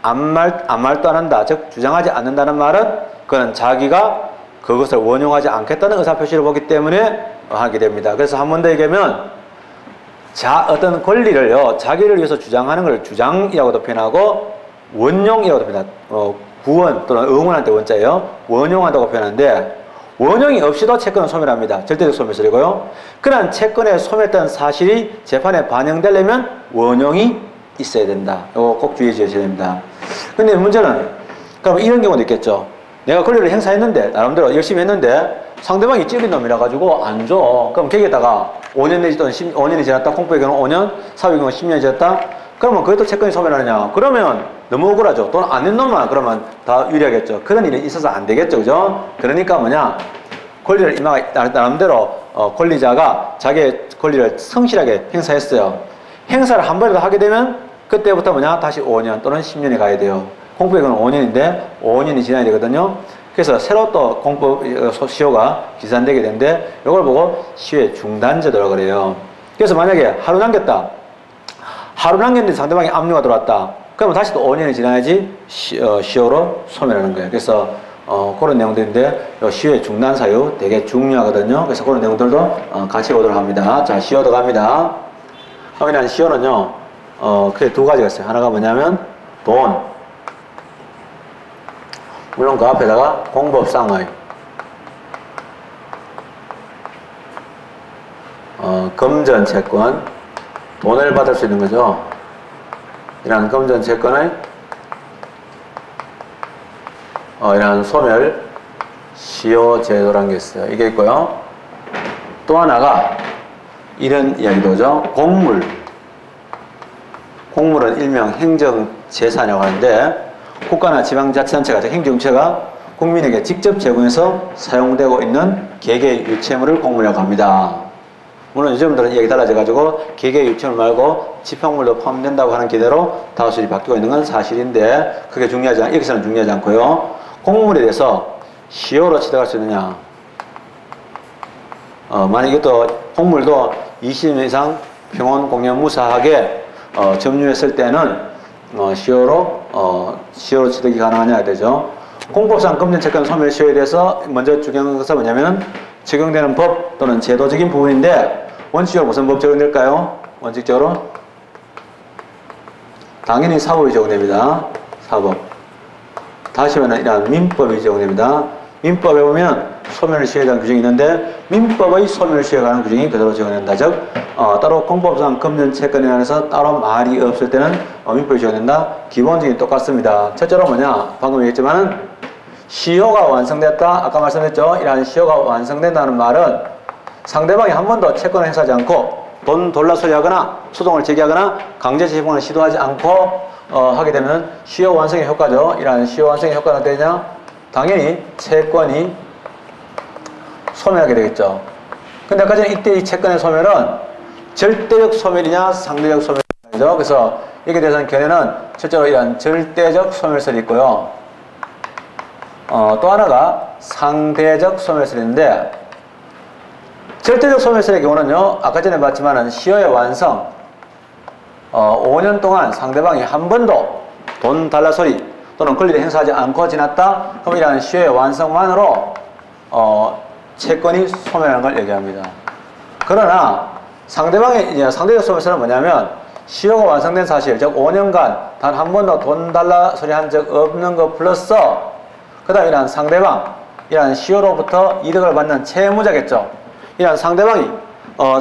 아무 말도 안 한다, 즉 주장하지 않는다는 말은 그는 자기가 그것을 원용하지 않겠다는 의사표시를 보기 때문에 하게 됩니다. 그래서 한 번 더 얘기하면 어떤 권리를요, 자기를 위해서 주장하는 걸 주장이라고도 표현하고 원용이라고도 표현합니다. 구원 또는 응원할 때 원자예요. 원용한다고 표현하는데 원용이 없이도 채권은 소멸합니다. 절대적 소멸설이고요. 그러한 채권의 소멸했다는 사실이 재판에 반영되려면 원용이 있어야 된다. 이거 꼭 주의해 주셔야 됩니다. 근데 문제는 그럼 이런 경우도 있겠죠. 내가 권리를 행사했는데 나름대로 열심히 했는데 상대방이 찌린 놈이라 가지고 안 줘. 그럼 거기에다가 5년 내지 또는 5년이 지났다. 공포의 경우 5년, 사업의 경우 10년이 지났다. 그러면 그것도 채권이 소멸하느냐? 그러면 너무 억울하죠. 돈 안 낸 놈만 그러면 다 유리하겠죠. 그런 일이 있어서 안 되겠죠. 그죠? 그러니까 뭐냐? 권리를 나름대로 권리자가 자기의 권리를 성실하게 행사했어요. 행사를 한 번이라도 하게 되면 그때부터 뭐냐? 다시 5년 또는 10년이 가야 돼요. 공포의 경우는 5년인데 5년이 지나야 되거든요. 그래서 새로 또 공포 시효가 기산되게 되는데 이걸 보고 시효의 중단제도라고 그래요. 그래서 만약에 하루 남겼다. 하루 남겼는데 상대방이 압류가 들어왔다. 그러면 다시 또 5년이 지나야지 시효로 소멸하는 거예요. 그래서 그런 내용들인데 시효의 중단 사유 되게 중요하거든요. 그래서 그런 내용들도 같이 보도록 합니다. 자, 시효 들어갑니다. 그러면 시효는요, 크게 두 가지가 있어요. 하나가 뭐냐면 돈. 물론 그 앞에다가 공법상의 금전 채권, 돈을 받을 수 있는 거죠. 이러한 금전 채권의 이러한 소멸 시효 제도라는 게 있어요. 이게 있고요. 또 하나가 이런 이야기도 오죠. 공물. 공물은 일명 행정재산이라고 하는데 국가나 지방자치단체가 행정체가 국민에게 직접 제공해서 사용되고 있는 개개의 유체물을 공물이라고 합니다. 물론 요즘들은 이야기 달라져가지고 개개의 유체물 말고 지평물도 포함된다고 하는 기대로 다수들이 바뀌고 있는 건 사실인데 그게 중요하지 여기서는 중요하지 않고요. 공물에 대해서 시효로 취득할 수 있느냐. 만약 이것도 공물도 20년 이상 평온 공연 무사하게 점유했을 때는 시효로 취득이 가능하냐 되죠. 공법상 금전 채권 소멸 시효에 대해서 먼저 적용한 것은 뭐냐면 적용되는 법 또는 제도적인 부분인데 원칙적으로 무슨 법 적용될까요? 원칙적으로 당연히 사법이 적용됩니다. 사법. 다시 말하면 이러한 민법이 적용됩니다. 민법에 보면 소멸 시효에 대한 규정이 있는데 민법의 소멸 시효에 관한 규정이 그대로 적용된다. 즉 따로 공법상 금전 채권에 관해서 따로 말이 없을 때는 민법이 적용된다. 기본적인 똑같습니다. 첫째로 뭐냐? 방금 얘기했지만은 시효가 완성됐다. 아까 말씀드렸죠. 이러한 시효가 완성된다는 말은 상대방이 한 번도 채권을 행사하지 않고 돈 돌라 소리하거나 소송을 제기하거나 강제 재봉을 시도하지 않고 하게 되면 시효 완성의 효과죠. 이러한 시효 완성의 효과는 어떠냐? 당연히 채권이 소멸하게 되겠죠. 근데 아까 전에 이때 이 채권의 소멸은 절대적 소멸이냐 상대적 소멸이죠. 그래서 이게 대해서는 견해는 실제로 이런 절대적 소멸설이 있고요. 또 하나가 상대적 소멸설인데 절대적 소멸설의 경우는요. 아까 전에 봤지만은 시효의 완성 5년 동안 상대방이 한 번도 돈 달라 소리 또는 권리를 행사하지 않고 지났다. 그럼 이러한 시효의 완성만으로 채권이 소멸하는 걸 얘기합니다. 그러나 상대방의 상대적 소멸설은 뭐냐면 시효가 완성된 사실, 즉 5년간 단 한 번도 돈 달라 소리 한 적 없는 것 플러스 그 다음 이러한 상대방, 이러한 시효로부터 이득을 받는 채무자겠죠. 이러한 상대방이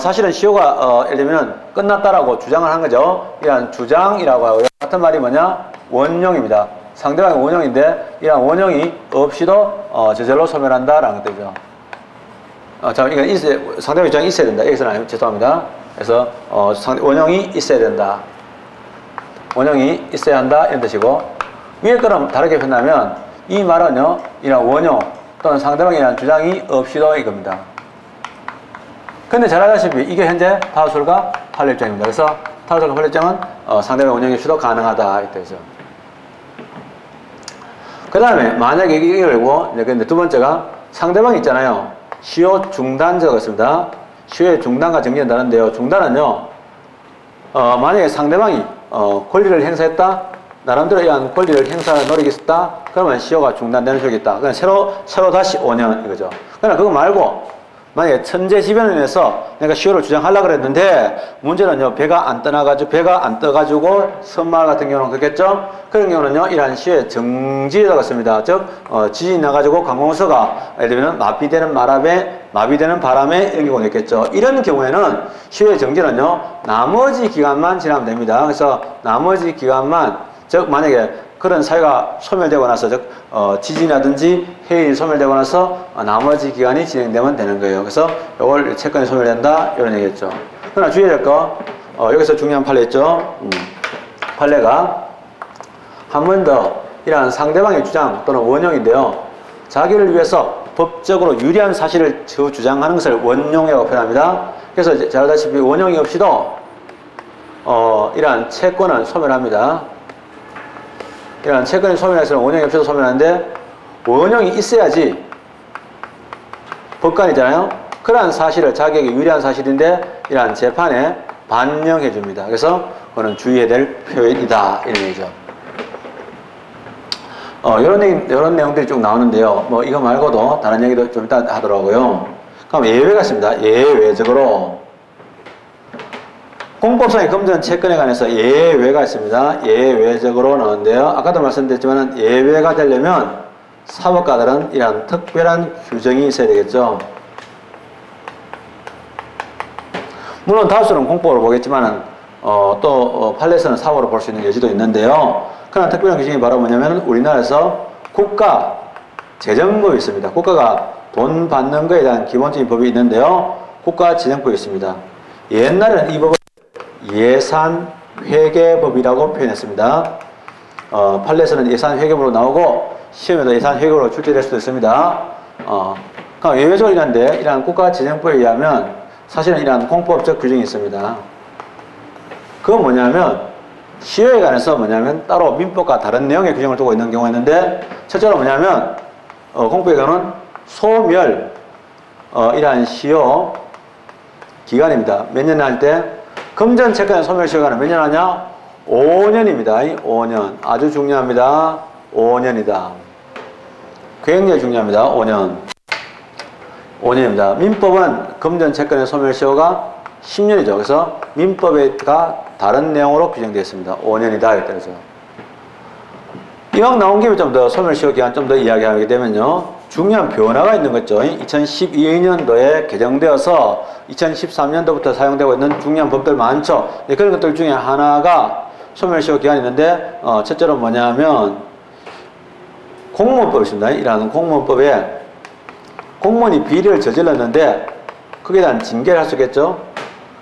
사실은 시효가 예를 들면 끝났다라고 주장을 한 거죠. 이러한 주장이라고 하고요. 같은 말이 뭐냐? 원용입니다. 상대방이 원용인데 이러한 원용이 없이도 저절로 소멸한다라는 것들이죠. 자, 이건 상대방 입장이 있어야 된다. 여기서는 죄송합니다. 그래서 원용이 있어야 된다. 원용이 있어야 한다 이런 뜻이고 위에 거랑 다르게 표현하면 이 말은요, 이런 원용 또는 상대방에 대한 주장이 없이도 이겁니다. 근데 잘 알다시피 이게 현재 타우술과 판례 입장입니다. 그래서 타우술과 판례 입장은 상대방 원용이 없이도 가능하다 이 뜻이죠. 그 다음에 만약에 이게 열고 근데 두 번째가 상대방이 있잖아요. 시효 중단제가 있습니다. 시효의 중단과 정리는 다른데요. 중단은요, 만약에 상대방이 권리를 행사했다, 나름대로 이러한 권리를 행사하는 노력이 있었다, 그러면 시효가 중단되는 적이 있다. 그냥 새로 다시 5년 이거죠. 그러나 그거 말고 만약에 천재지변을 인해서 내가 시효를 주장하려고 그랬는데 문제는요, 배가 안 떠가지고 선마을 같은 경우는 그렇겠죠? 그런 경우는요, 이러한 시효의 정지에 들어갔습니다. 즉, 지진이 나가지고 관공서가 예를 들면 마비되는 바람에 이런 경우가 있겠죠. 이런 경우에는 시효의 정지는요, 나머지 기간만 지나면 됩니다. 그래서 나머지 기간만, 즉, 만약에 그런 사유가 소멸되고 나서, 즉, 지진이라든지 해일이 소멸되고 나서 나머지 기간이 진행되면 되는 거예요. 그래서 이걸 채권이 소멸된다, 이런 얘기겠죠. 그러나 주의해야 될 거, 여기서 중요한 판례 있죠. 판례가 한 번 더 이러한 상대방의 주장 또는 원용인데요. 자기를 위해서 법적으로 유리한 사실을 주장하는 것을 원용이라고 표현합니다. 그래서 잘 알다시피 원용이 없이도 이러한 채권은 소멸합니다. 이런 채권이 소멸해서는 원형이 없어도 소멸하는데 원형이 있어야지 법관이잖아요. 그러한 사실을 자기에게 유리한 사실인데 이러한 재판에 반영해 줍니다. 그래서 그거는 주의해야 될 표현이다 이런 얘기죠. 이런 내용들이 쭉 나오는데요. 뭐 이거 말고도 다른 얘기도 좀 이따 하더라고요. 그럼 예외가 있습니다. 예외적으로 공법상의 금전 채권에 관해서 예외가 있습니다. 예외적으로 나오는데요. 아까도 말씀드렸지만 예외가 되려면 사법가들은 이러한 특별한 규정이 있어야 되겠죠. 물론 다수는 공법으로 보겠지만 또 판례에서는 사법으로 볼 수 있는 여지도 있는데요. 그러나 특별한 규정이 바로 뭐냐면 우리나라에서 국가 재정법이 있습니다. 국가가 돈 받는 것에 대한 기본적인 법이 있는데요. 국가 재정법이 있습니다. 옛날에는 이 법을 예산회계법이라고 표현했습니다. 판례에서는 예산회계법으로 나오고 시험에도 예산회계법으로 출제될 수도 있습니다. 그러니까 예외적으로 이런데 이러한 국가재정법에 의하면 사실은 이러한 공법적 규정이 있습니다. 그건 뭐냐면 시효에 관해서 뭐냐면 따로 민법과 다른 내용의 규정을 두고 있는 경우가 있는데 첫째로 뭐냐면 공법에 관한 소멸 이러한 시효 기간입니다. 몇 년 할 때 금전 채권의 소멸 시효가는 몇 년 하냐? 5년입니다. 5년. 아주 중요합니다. 5년이다. 굉장히 중요합니다. 5년. 5년입니다. 민법은 금전 채권의 소멸 시효가 10년이죠. 그래서 민법과 다른 내용으로 규정되어 있습니다. 5년이다. 이랬죠. 이왕 나온 김에 좀 더 소멸 시효 기간 좀 더 이야기하게 되면요. 중요한 변화가 있는 거죠. 2012년도에 개정되어서 2013년도부터 사용되고 있는 중요한 법들 많죠. 그런 것들 중에 하나가 소멸시효 기간이 있는데 첫째로 뭐냐면 공무원법이 있습니다. 이라는 공무원법에 공무원이 비리를 저질렀는데 거기에 대한 징계를 할 수 있겠죠.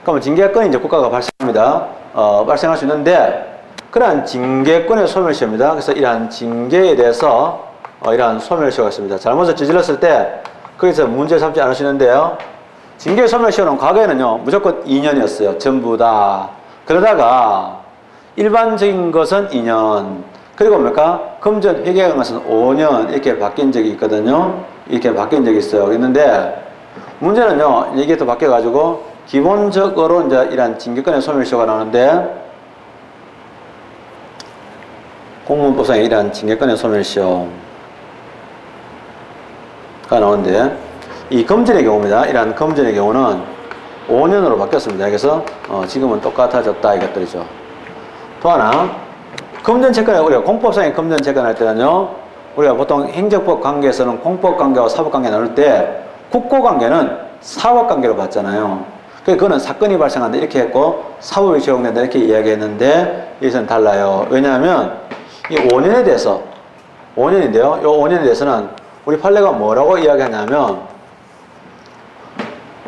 그러면 징계권이 이제 국가가 발생합니다. 발생할 수 있는데 그러한 징계권의 소멸시효입니다. 그래서 이러한 징계에 대해서 이러한 소멸시효가 있습니다. 잘못을 저질렀을 때 거기서 문제 삼지 않으시는데요. 징계 소멸시효는 과거에는요 무조건 2년이었어요. 전부 다. 그러다가 일반적인 것은 2년 그리고 뭡니까? 금전 회계한 것은 5년 이렇게 바뀐 적이 있거든요. 이렇게 바뀐 적이 있어요. 그랬는데 문제는요 이게 또 바뀌어가지고 기본적으로 이제 이러한 징계권의 소멸시효가 나오는데 공무원법상에 이러한 징계권의 소멸시효 가 나오는데 이 금전의 경우입니다. 이러한 금전의 경우는 5년으로 바뀌었습니다. 그래서 지금은 똑같아졌다 이것들이죠. 또 하나 금전채권에 우리가 공법상의 금전채권 할 때는요 우리가 보통 행정법 관계에서는 공법관계와 사법관계 나눌 때 국고관계는 사법관계로 봤잖아요. 그거는 사건이 발생한다 이렇게 했고 사법이 적용된다 이렇게 이야기했는데 여기서는 달라요. 왜냐하면 이 5년에 대해서 5년인데요. 이 5년에 대해서는 우리 판례가 뭐라고 이야기하냐면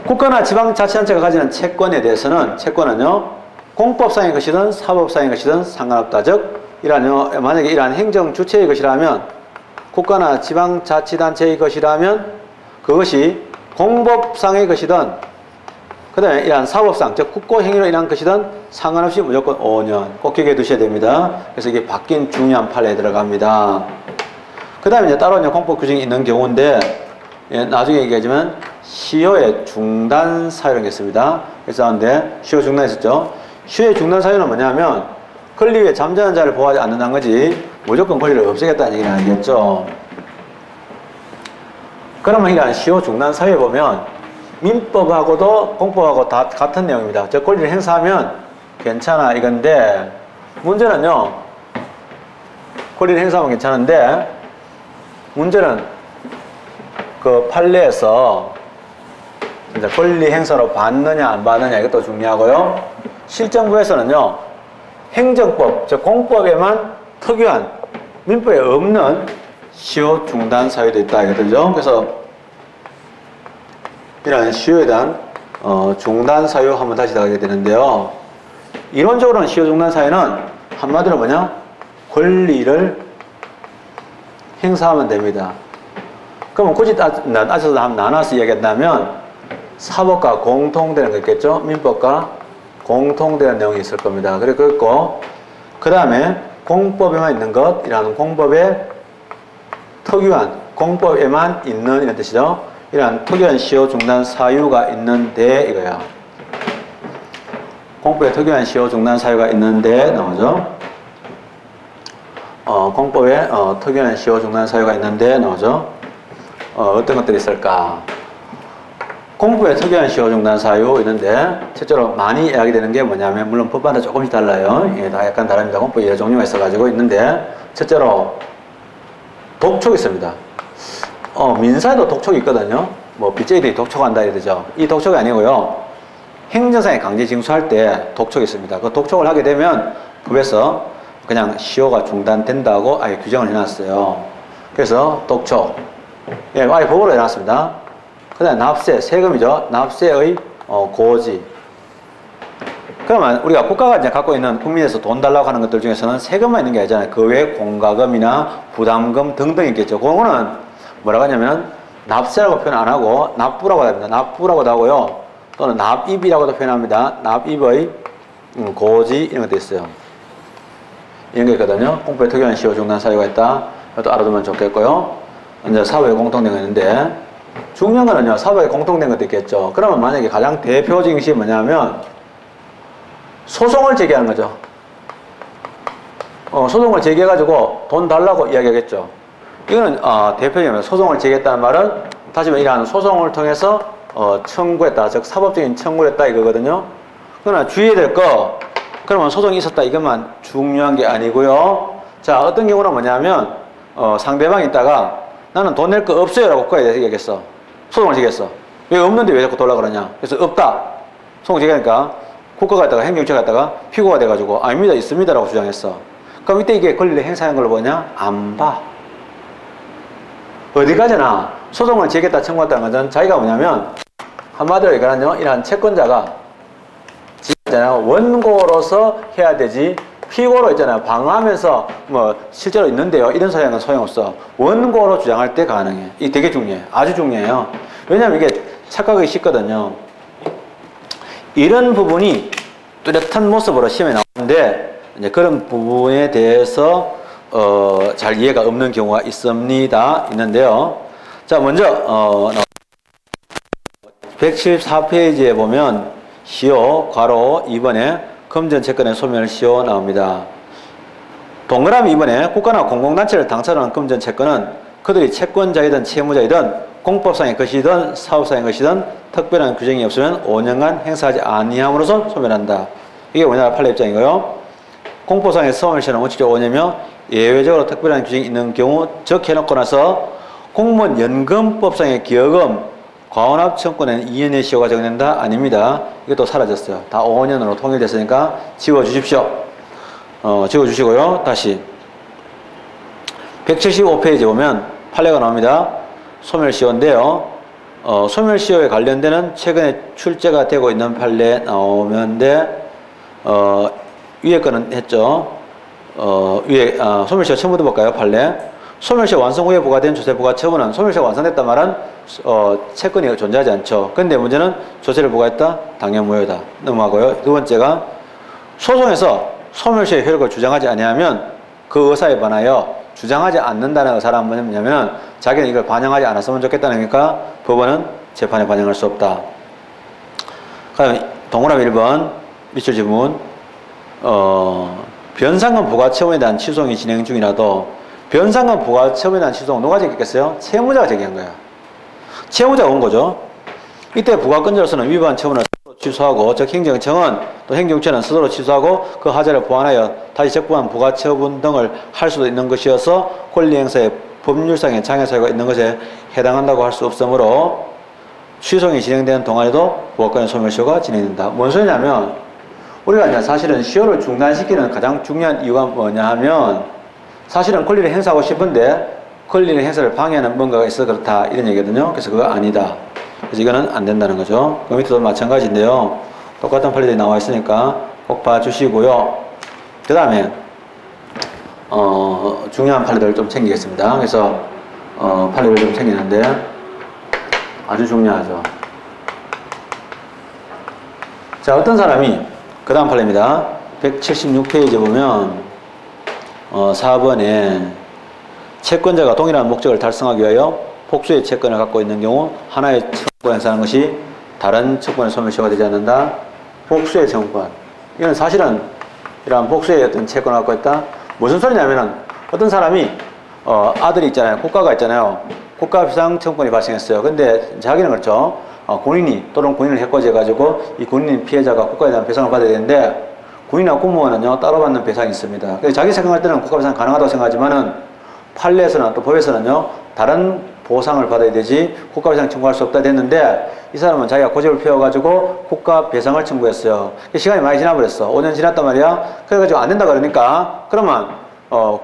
국가나 지방자치단체가 가지는 채권에 대해서는 채권은요 공법상의 것이든 사법상의 것이든 상관없다. 즉 만약에 이러한 행정주체의 것이라면 국가나 지방자치단체의 것이라면 그것이 공법상의 것이든 그 다음에 이러한 사법상 즉 국고행위로 인한 것이든 상관없이 무조건 5년 꼭 기억해 두셔야 됩니다. 그래서 이게 바뀐 중요한 판례에 들어갑니다. 그 다음에 이제 따로 이제 공법 규정이 있는 경우인데, 나중에 얘기하지만, 시효의 중단 사유라는 게 있습니다. 그래서 근데 시효 중단 있었죠. 시효의 중단 사유는 뭐냐면, 권리에 잠자는 자를 보호하지 않는다는 거지, 무조건 권리를 없애겠다는 얘기는 아니겠죠. 그러면 이러한 시효 중단 사유에 보면, 민법하고도 공법하고 다 같은 내용입니다. 저 권리를 행사하면 괜찮아 이건데 문제는요. 권리를 행사하면 괜찮은데 문제는 그 판례에서 이제 권리 행사로 받느냐 안 받느냐 이것도 중요하고요. 실정부에서는요. 행정법, 즉 공법에만 특유한 민법에 없는 시효 중단 사유도 있다 이거죠. 그래서 이런 시효에 대한 중단 사유 한번 다시 나가게 되는데요. 이론적으로는 시효 중단 사유는 한마디로 뭐냐? 권리를 행사하면 됩니다. 그러면 굳이 따져서 한번 나눠서 이야기한다면 사법과 공통되는 거 있겠죠? 민법과 공통되는 내용이 있을 겁니다. 그리고 그 다음에 공법에만 있는 것이라는 공법에 특유한 공법에만 있는 이런 뜻이죠. 이러한 특유한 시효 중단 사유가 있는데 이거야. 공법에 특유한 시효 중단 사유가 있는데 나오죠. 공법에 특유한 시효 중단 사유가 있는데 나오죠. 어떤 것들이 있을까? 공법에 특유한 시효 중단 사유 있는데 실제로 많이 이야기되는 게 뭐냐면 물론 법마다 조금씩 달라요. 예, 다 약간 다릅니다. 공법 여러 종류가 있어가지고 있는데 첫째로 독촉이 있습니다. 민사에도 독촉이 있거든요. 뭐 빚쟁이들이 독촉한다 이러죠. 이 독촉이 아니고요. 행정상에 강제 징수할 때 독촉이 있습니다. 그 독촉을 하게 되면 법에서 그냥 시효가 중단된다고 아예 규정을 해놨어요. 그래서 독촉, 예, 아예 법으로 해놨습니다. 그 다음에 납세, 세금이죠. 납세의 고지. 그러면 우리가 국가가 이제 갖고 있는 국민에서 돈 달라고 하는 것들 중에서는 세금만 있는 게 아니잖아요. 그 외에 공과금이나 부담금 등등 있겠죠. 그거는 뭐라고 하냐면 납세라고 표현 안 하고 납부라고 합니다. 납부라고도 하고요. 또는 납입이라고도 표현합니다. 납입의 고지 이런 것도 있어요. 이런 게 있거든요. 공법에 특유한 시효 중단 사유가 있다. 이것도 알아두면 좋겠고요. 이제 사회에 공통된 거 있는데 중요한 거는요. 사회에 공통된 것도 있겠죠. 그러면 만약에 가장 대표적인 것이 뭐냐면 소송을 제기하는 거죠. 소송을 제기해가지고 돈 달라고 이야기하겠죠. 이거는 대표적인 소송을 제기했다는 말은 다시 말해 이러한 소송을 통해서 청구했다. 즉 사법적인 청구를 했다 이거거든요. 그러나 주의해야 될 거 그러면 소송이 있었다 이것만 중요한 게 아니고요. 자 어떤 경우는 뭐냐면 상대방이 있다가 나는 돈 낼 거 없어요 라고 국가에 대해서 얘기했어. 소송을 제기했어. 왜 없는데 왜 자꾸 돌라 그러냐. 그래서 없다. 소송 제기하니까 국가가 있다가 행정처가 있다가 피고가 돼가지고 아닙니다 있습니다 라고 주장했어. 그럼 이때 이게 권리를 행사한 걸로 보냐? 안 봐. 어디까지나 소송을 제기했다 청구했다는 것은 자기가 뭐냐면 한마디로 얘기하면요. 이러한 채권자가 원고로서 해야 되지 피고로 있잖아요. 방어하면서 뭐 실제로 있는데요. 이런 사양은 소용없어. 원고로 주장할 때 가능해. 이게 되게 중요해요. 아주 중요해요. 왜냐하면 이게 착각하기 쉽거든요. 이런 부분이 뚜렷한 모습으로 시험에 나오는데 이제 그런 부분에 대해서 잘 이해가 없는 경우가 있는데요. 자 먼저 174페이지에 보면 시효 괄호 2번에 금전채권의 소멸 시효 나옵니다. 동그라미 2번에 국가나 공공단체를 당사로한 금전채권은 그들이 채권자이든 채무자이든 공법상의 것이든 사업상의 것이든 특별한 규정이 없으면 5년간 행사하지 아니함으로써 소멸한다. 이게 우리나라 판례 입장이고요. 공법상의 소멸시효는 원칙적으로 5년이며 예외적으로 특별한 규정이 있는 경우 즉 해놓고 나서 공무원 연금법상의 기여금 과원합 청구에는 2년의 시효가 적용된다? 아닙니다. 이것도 사라졌어요. 다 5년으로 통일됐으니까 지워주십시오. 지워주시고요. 다시 175페이지 보면 판례가 나옵니다. 소멸시효인데요. 소멸시효에 관련되는 최근에 출제가 되고 있는 판례 나오는데 위에 거는 했죠. 위에 소멸시효 처음부터 볼까요? 판례. 소멸시효 완성 후에 부과된 조세부과 처분은 소멸시효가 완성됐단 말은 채권이 존재하지 않죠. 근데 문제는 조세를 부과했다? 당연 무효다. 넘어가고요. 두 번째가 소송에서 소멸시효의 효력을 주장하지 아니하면 그 의사에 반하여 주장하지 않는다는 의사란 뭐냐면 자기는 이걸 반영하지 않았으면 좋겠다는 거니까 법원은 재판에 반영할 수 없다. 그다음에 동그라미 1번 밑줄 지문 변상금 부과 처분에 대한 취소이 진행 중이라도 변상금 부과 처분에 대한 취소는 누가 제기했겠어요? 채무자가 제기한 거야. 채무자가 온 거죠. 이때 부가건조로서는 위반 처분을 스스로 취소하고 즉 행정청은 또 행정처는 스스로 취소하고 그 하자를 보완하여 다시 적부한 부가처분 등을 할 수도 있는 것이어서 권리행사에 법률상의 장애사유가 있는 것에 해당한다고 할 수 없으므로 취소행이 진행되는 동안에도 부가권의 소멸시효가 진행된다. 뭔 소리냐면 우리가 이제 사실은 시효를 중단시키는 가장 중요한 이유가 뭐냐 하면 사실은 권리를 행사하고 싶은데 권리의 행사를 방해하는 뭔가가 있어서 그렇다 이런 얘기거든요. 그래서 그거 아니다. 그래서 이거는 안 된다는 거죠. 그 밑에도 마찬가지인데요. 똑같은 판례들이 나와 있으니까 꼭 봐주시고요. 그 다음에 중요한 판례들을 좀 챙기겠습니다. 그래서 판례를 좀 챙기는데 아주 중요하죠. 자, 어떤 사람이 그 다음 판례입니다. 176페이지 보면 4번에 채권자가 동일한 목적을 달성하기 위하여 복수의 채권을 갖고 있는 경우 하나의 채권을 행사하는 것이 다른 채권의 소멸시효가 되지 않는다. 복수의 채권. 이건 사실은 이러한 복수의 어떤 채권을 갖고 있다. 무슨 소리냐면은 어떤 사람이 아들이 있잖아요. 국가가 있잖아요. 국가 비상 채권이 발생했어요. 근데 자기는 그렇죠. 군인이 또는 군인을 해코지해가지고 이 군인 피해자가 국가에 대한 배상을 받아야 되는데 군인이나 공무원은요 따로 받는 배상이 있습니다. 그래서 자기 생각할 때는 국가 배상 가능하다고 생각하지만은 판례에서는 또 법에서는요 다른 보상을 받아야 되지 국가 배상 청구할 수 없다 됐는데 이 사람은 자기가 고집을 피워가지고 국가 배상을 청구했어요. 시간이 많이 지나버렸어. 5년 지났단 말이야. 그래가지고 안 된다 그러니까 그러면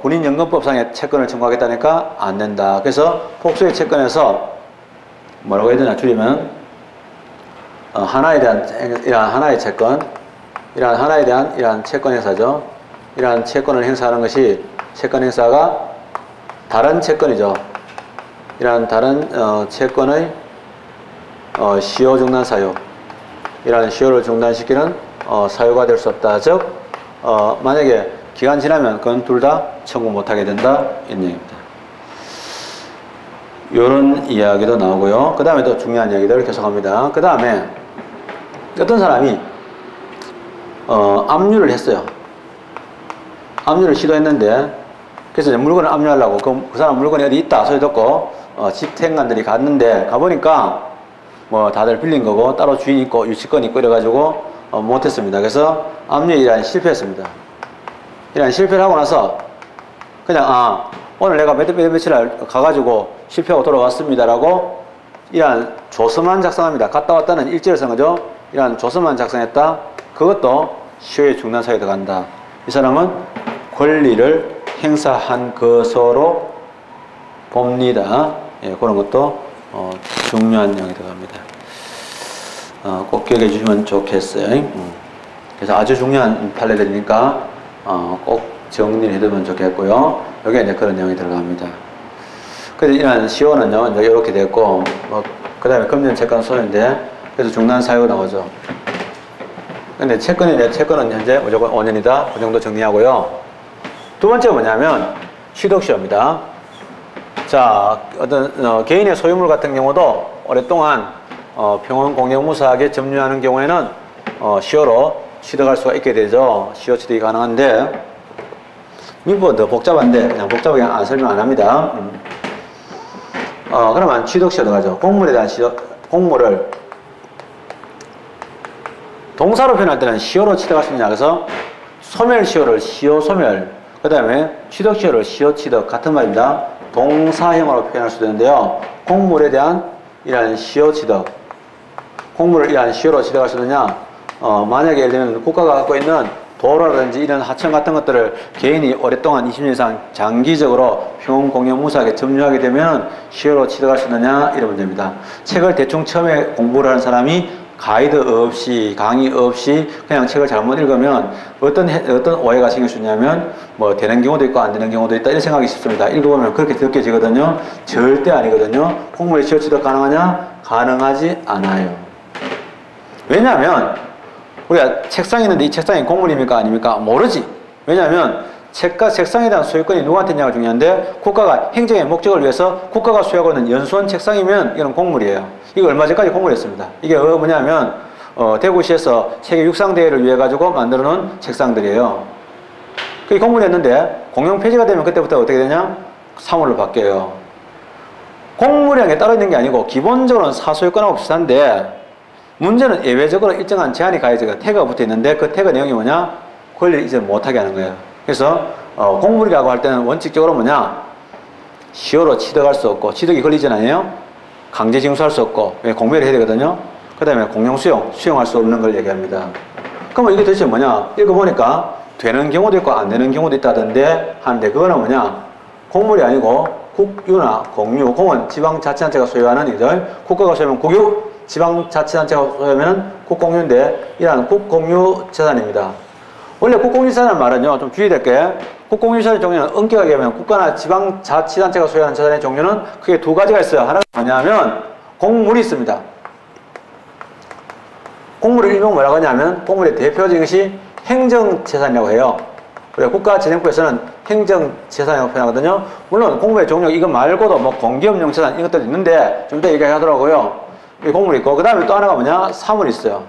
군인연금법상의 채권을 청구하겠다니까 안 된다. 그래서 복수의 채권에서 뭐라고 해야 되나 줄이면 하나에 대한 이러한 하나의 채권, 이러한 하나에 대한 이러한 채권 행사죠. 이러한 채권을 행사하는 것이 채권 행사가 다른 채권이죠. 이러한 다른 채권의 시효 중단 사유, 이러한 시효를 중단시키는 사유가 될 수 없다. 즉 만약에 기간 지나면 그건 둘 다 청구 못하게 된다 이런 얘기입니다. 이런 이야기도 나오고요. 그 다음에 또 중요한 이야기들을 계속합니다. 그 다음에 어떤 사람이 압류를 했어요. 압류를 시도했는데 그래서 이제 물건을 압류하려고 그 사람 물건이 어디 있다 소리 듣고 집행관들이 갔는데 가보니까 뭐 다들 빌린 거고 따로 주인 있고 유치권 있고 이래가지고 못했습니다. 그래서 압류에 이러한 실패했습니다. 이러한 실패를 하고 나서 그냥 오늘 내가 며칠 날 가가지고 실패하고 돌아왔습니다라고 이러한 조서만 작성합니다. 갔다 왔다는 일지를 쓴 거죠. 이러한 조서만 작성했다. 그것도 시효의 중단 사유에 들어간다. 이 사람은 권리를 행사한 것으로 봅니다. 예, 그런 것도 중요한 내용이 들어갑니다. 꼭 기억해 주시면 좋겠어요. 그래서 아주 중요한 판례들이니까 꼭 정리를 해두면 좋겠고요. 여기에 이제 그런 내용이 들어갑니다. 그래서 이런 시효는요, 이제 이렇게 됐고, 그 다음에 금전 채권 소유인데, 그래서 중단 사유가 나오죠. 근데 채권은 현재 무조건 5년이다. 그 정도 정리하고요. 두 번째 뭐냐면, 취득시효입니다. 자, 어떤, 개인의 소유물 같은 경우도 오랫동안, 평원공영무사하게 점유하는 경우에는, 시효로 취득할 수가 있게 되죠. 시효 취득이 가능한데, 민법은 더 복잡한데, 그냥 복잡하게 설명 안 합니다. 그러면 취득시효 들어가죠. 공물에 대한 공물을 동사로 표현할 때는 시효로 취득할 수 있냐. 그래서 소멸시효를 시효소멸, 그 다음에 취득시효를 시효취득 같은 말입니다. 동사형으로 표현할 수도 있는데요. 공물에 대한 이러한 시효취득, 공물을 이러한 시효로 취득할 수 있느냐. 만약에 예를 들면 국가가 갖고 있는 도로라든지 이런 하청 같은 것들을 개인이 오랫동안 20년 이상 장기적으로 평공영무사하게 점유하게 되면 시효로 취득할 수 있느냐 이런 문제입니다. 책을 대충 처음에 공부를 하는 사람이 가이드 없이 강의 없이 그냥 책을 잘못 읽으면 어떤 오해가 생길 수 있냐면 뭐 되는 경우도 있고 안 되는 경우도 있다 이런 생각이 싶습니다. 읽어보면 그렇게 느껴지거든요. 절대 아니거든요. 공물의 시효 취득 가능하냐? 가능하지 않아요. 왜냐하면 우리가 책상이 있는데 이 책상이 공물입니까? 아닙니까? 모르지. 왜냐하면 책과 책상에 대한 소유권이 누구한테 있냐가 중요한데 국가가 행정의 목적을 위해서 국가가 소유하고 있는 연수원 책상이면 이건 공물이에요. 이거 얼마 전까지 공물이었습니다. 이게 뭐냐면 대구시에서 세계 육상대회를 위해 가지고 만들어 놓은 책상들이에요. 그게 공물이었는데 공용 폐지가 되면 그때부터 어떻게 되냐? 사물로 바뀌어요. 공무량에 따로 있는 게 아니고 기본적으로는 사소유권하고 비슷한데 문제는 예외적으로 일정한 제한이 가해져가 태그가 붙어 있는데 그 태그 내용이 뭐냐? 권리를 이제 못하게 하는 거예요. 그래서 공물이라고 할 때는 원칙적으로 뭐냐? 시효로 취득할 수 없고 취득이 걸리잖아요. 강제 징수할 수 없고 공멸을 해야 되거든요. 그 다음에 공용 수용할 수 없는 걸 얘기합니다. 그러면 이게 도대체 뭐냐? 읽어보니까 되는 경우도 있고 안 되는 경우도 있다던데 하는데 그거는 뭐냐? 공물이 아니고 국유나 공유, 공은 지방자치단체가 소유하는 이들, 국가가 소유하면 국유, 지방자치단체가 소유하면 국공유인데 이러한 국공유 재산입니다. 원래 국공유 재산이라는 말은요, 좀 주의될 게 국공유 재산의 종류는 엄격하게 하면 국가나 지방자치단체가 소유하는 재산의 종류는 크게 두 가지가 있어요. 하나가 뭐냐면 공물이 있습니다. 공물을 일명 뭐라고 하냐면 공물의 대표적인 것이 행정재산이라고 해요. 그래 국가재정부에서는 행정재산이라고 표현하거든요. 물론 공물의 종류 이거 말고도 뭐 공기업용 재산 이것들도 있는데 좀 이따 얘기하더라고요. 이 공물이 있고 그 다음에 또 하나가 뭐냐? 사물이 있어요.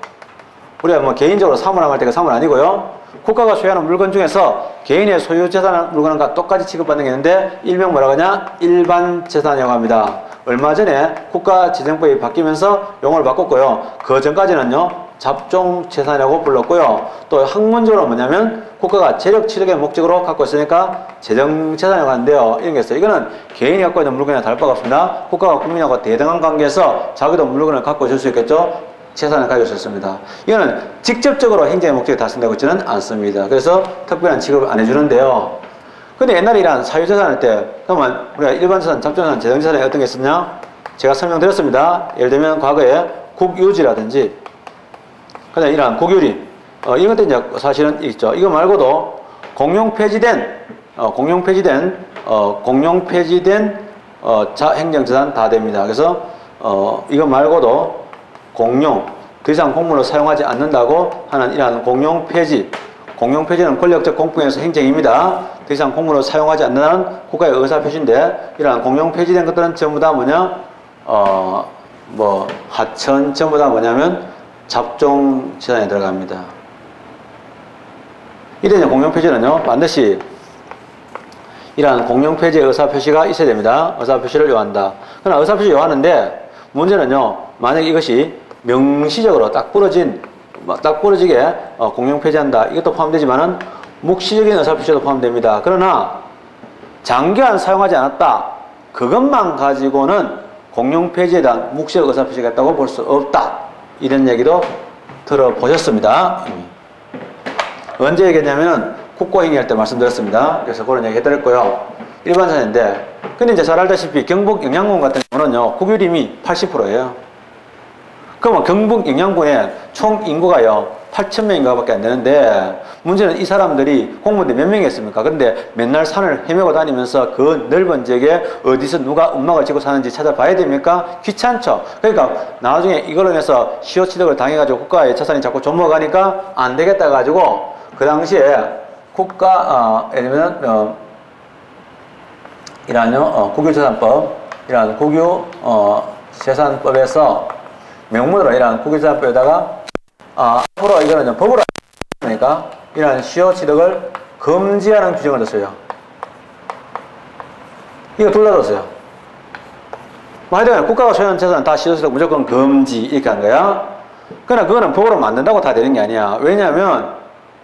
우리가 뭐 개인적으로 사물함 할 때가 사물 아니고요. 국가가 소유하는 물건 중에서 개인의 소유재산 물건과 똑같이 취급받는 게 있는데 일명 뭐라고 하냐? 일반재산이라고 합니다. 얼마 전에 국가재정법이 바뀌면서 용어를 바꿨고요. 그 전까지는요. 잡종재산이라고 불렀고요. 또 학문적으로 뭐냐면 국가가 재력 취득의 목적으로 갖고 있으니까 재정재산이라고 하는데요. 이런 게 있어요. 이거는 개인이 갖고 있는 물건이나 다를 바가 없습니다. 국가가 국민하고 대등한 관계에서 자기도 물건을 갖고 있을 수 있겠죠. 재산을 가지고 있었습니다. 이거는 직접적으로 행정의 목적에 달성되고 있지는 않습니다. 그래서 특별한 취급을 안 해주는데요. 근데 옛날에 이런 사유재산 할 때, 그러면 우리가 일반재산, 잡종재산, 재정재산에 어떤 게 있었냐? 제가 설명드렸습니다. 예를 들면 과거에 국유지라든지, 그 다음에 이런 국유리, 이런 것도 이제 사실은 있죠. 이거 말고도 공용 폐지된 행정재산 다 됩니다. 그래서, 이거 말고도 공용, 더 이상 공물로 사용하지 않는다고 하는 이러한 공용 폐지. 공용 폐지는 권력적 공포에서 행정입니다. 더 이상 공물로 사용하지 않는 국가의 의사 표시인데 이러한 공용 폐지된 것들은 전부 다 뭐냐? 하천 전부 다 뭐냐면 잡종 재산에 들어갑니다. 이래 이제 공용 폐지는요 반드시 이러한 공용 폐지의 의사 표시가 있어야 됩니다. 의사 표시를 요한다. 그러나 의사 표시 요하는데 문제는요 만약 이것이 명시적으로 딱 부러지게 공용 폐지한다. 이것도 포함되지만은 묵시적인 의사표시도 포함됩니다. 그러나 장기간 사용하지 않았다. 그것만 가지고는 공용 폐지에 대한 묵시적 의사표시가 있다고 볼 수 없다. 이런 얘기도 들어보셨습니다. 언제 얘기했냐면은 국고행위 할 때 말씀드렸습니다. 그래서 그런 얘기 해드렸고요. 일반산인데 근데 이제 잘 알다시피 경북 영양군 같은 경우는요 국유림이 80%예요. 그러면 경북 영양군에 총 인구가요 8,000명인가 밖에 안 되는데 문제는 이 사람들이 공무원들이 몇 명이었습니까? 그런데 맨날 산을 헤매고 다니면서 그 넓은 지역에 어디서 누가 음악을 지고 사는지 찾아봐야 됩니까? 귀찮죠. 그러니까 나중에 이걸로 인해서 시효 취득을 당해가지고 국가의 재산이 자꾸 좀먹어가니까 안 되겠다 가지고 그 당시에 국가 예를 들면 이러한 국유재산법 이러한 국유재산법에서 명문으로 이러한 국유재산법에다가 앞으로 이거는 법으로 하니까 이러한 시효 취득을 금지하는 규정을 넣었어요. 이거 둘 다 넣었어요. 하여튼 국가가 소유하는 재산은 다 시효 취득 무조건 금지 이렇게 한 거야. 그러나 그거는 법으로 만든다고 다 되는 게 아니야. 왜냐하면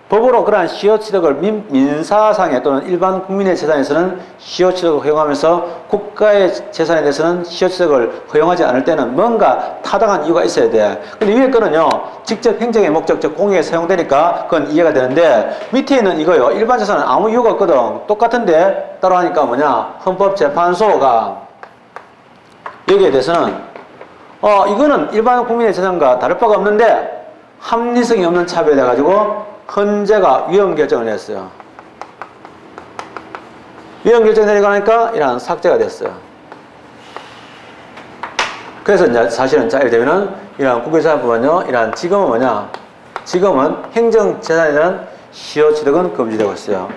법으로 그러한 시효 취득을 민사상에 또는 일반 국민의 재산에서는 시효 취득을 허용하면서 국가의 재산에 대해서는 시효 취득을 허용하지 않을 때는 뭔가 타당한 이유가 있어야 돼. 근데 위에 거는요, 직접 행정의 목적, 즉 공익에 사용되니까 그건 이해가 되는데 밑에 있는 이거요, 일반 재산은 아무 이유가 없거든. 똑같은데 따로 하니까 뭐냐, 헌법재판소가 여기에 대해서는 이거는 일반 국민의 재산과 다를 바가 없는데 합리성이 없는 차별이 돼가지고 헌재가 위헌 결정을 했어요. 위헌 결정이 내려가니까 이러한 삭제가 됐어요. 그래서 이제 사실은 예를 들면은 이러한 국유재산법은요, 이러한 지금은 뭐냐? 지금은 행정재산에 대한 시효 취득은 금지되고 있어요.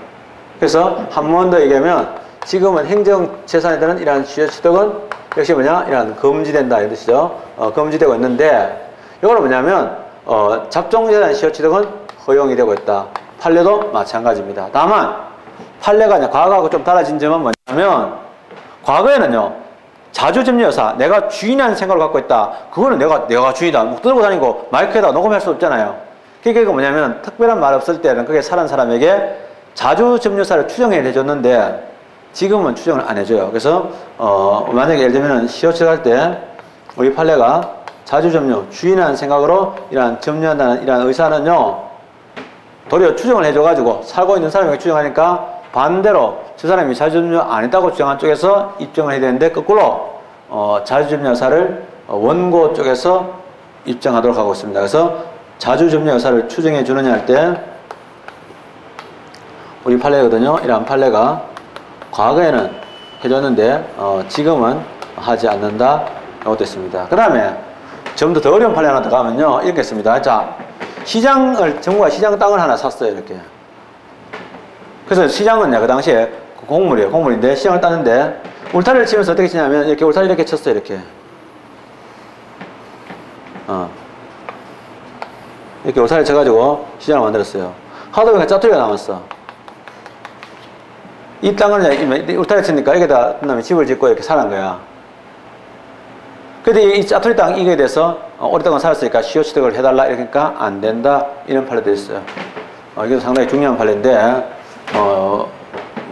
그래서 한 번 더 얘기하면 지금은 행정재산에 대한 이러한 시효 취득은 역시 뭐냐? 이러한 금지된다 이런 뜻이죠. 금지되고 있는데 이거는 뭐냐면 잡종재산 시효 취득은 허용이 되고 있다. 판례도 마찬가지입니다. 다만 판례가 이제 과거하고 좀 달라진 점은 뭐냐면 과거에는요 자주점유여사, 내가 주인이라는 생각을 갖고 있다. 그거는 내가 주인이다. 뭐 들고 다니고 마이크에다 녹음할 수 없잖아요. 그게 뭐냐면 특별한 말 없을 때는 그게 사는 사람에게 자주점유사를 추정해 내줬는데 지금은 추정을 안 해줘요. 그래서 만약에 예를 들면 시효처 할 때 우리 판례가 자주점유, 주인이라는 생각으로 이러한 점유한다는 이러한 의사는요 도리어 추정을 해줘가지고 살고 있는 사람에게 추정하니까 반대로 저 사람이 자주점유 안 했다고 주장한 쪽에서 입증을 해야 되는데 거꾸로 자주점유 여사를 원고 쪽에서 입증하도록 하고 있습니다. 그래서 자주점유 여사를 추정해 주느냐 할 때 우리 판례거든요. 이러한 판례가 과거에는 해줬는데 지금은 하지 않는다 라고 됐습니다. 그 다음에 좀 더 어려운 판례 하나 더 가면요 이렇게 했습니다. 자, 정부가 시장 땅을 하나 샀어요. 이렇게. 그래서 시장은 그 당시에 공물이에요. 공물인데 시장을 따는데 울타리를 치면서 어떻게 치냐면 이렇게 울타리 이렇게 쳤어요. 이렇게. 이렇게 울타리를 쳐가지고 시장을 만들었어요. 하다 보니까 짜투리가 남았어. 이 땅을 울타리 치니까 여기다 그다음에 집을 짓고 이렇게 사는 거야. 근데 이 짜투리 땅 이거에 대해서 오랫동안 살았으니까 시효 취득을 해달라 이러니까 안 된다 이런 판례도 있어요. 이게 상당히 중요한 판례인데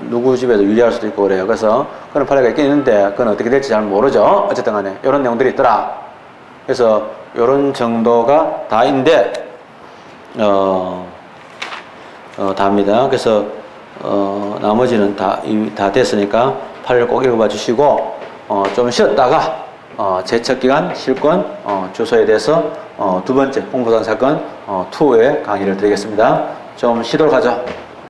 누구 집에도 유리할 수도 있고 그래요. 그래서 그런 판례가 있긴 있는데 그건 어떻게 될지 잘 모르죠. 어쨌든 간에 이런 내용들이 있더라. 그래서 이런 정도가 다인데 다입니다. 그래서 나머지는 다 됐으니까 판례를 꼭 읽어봐 주시고 좀 쉬었다가 제척기간 실권 주소에 대해서 두 번째 공부상 사건 2의 강의를 드리겠습니다. 좀 쉬도록 하죠.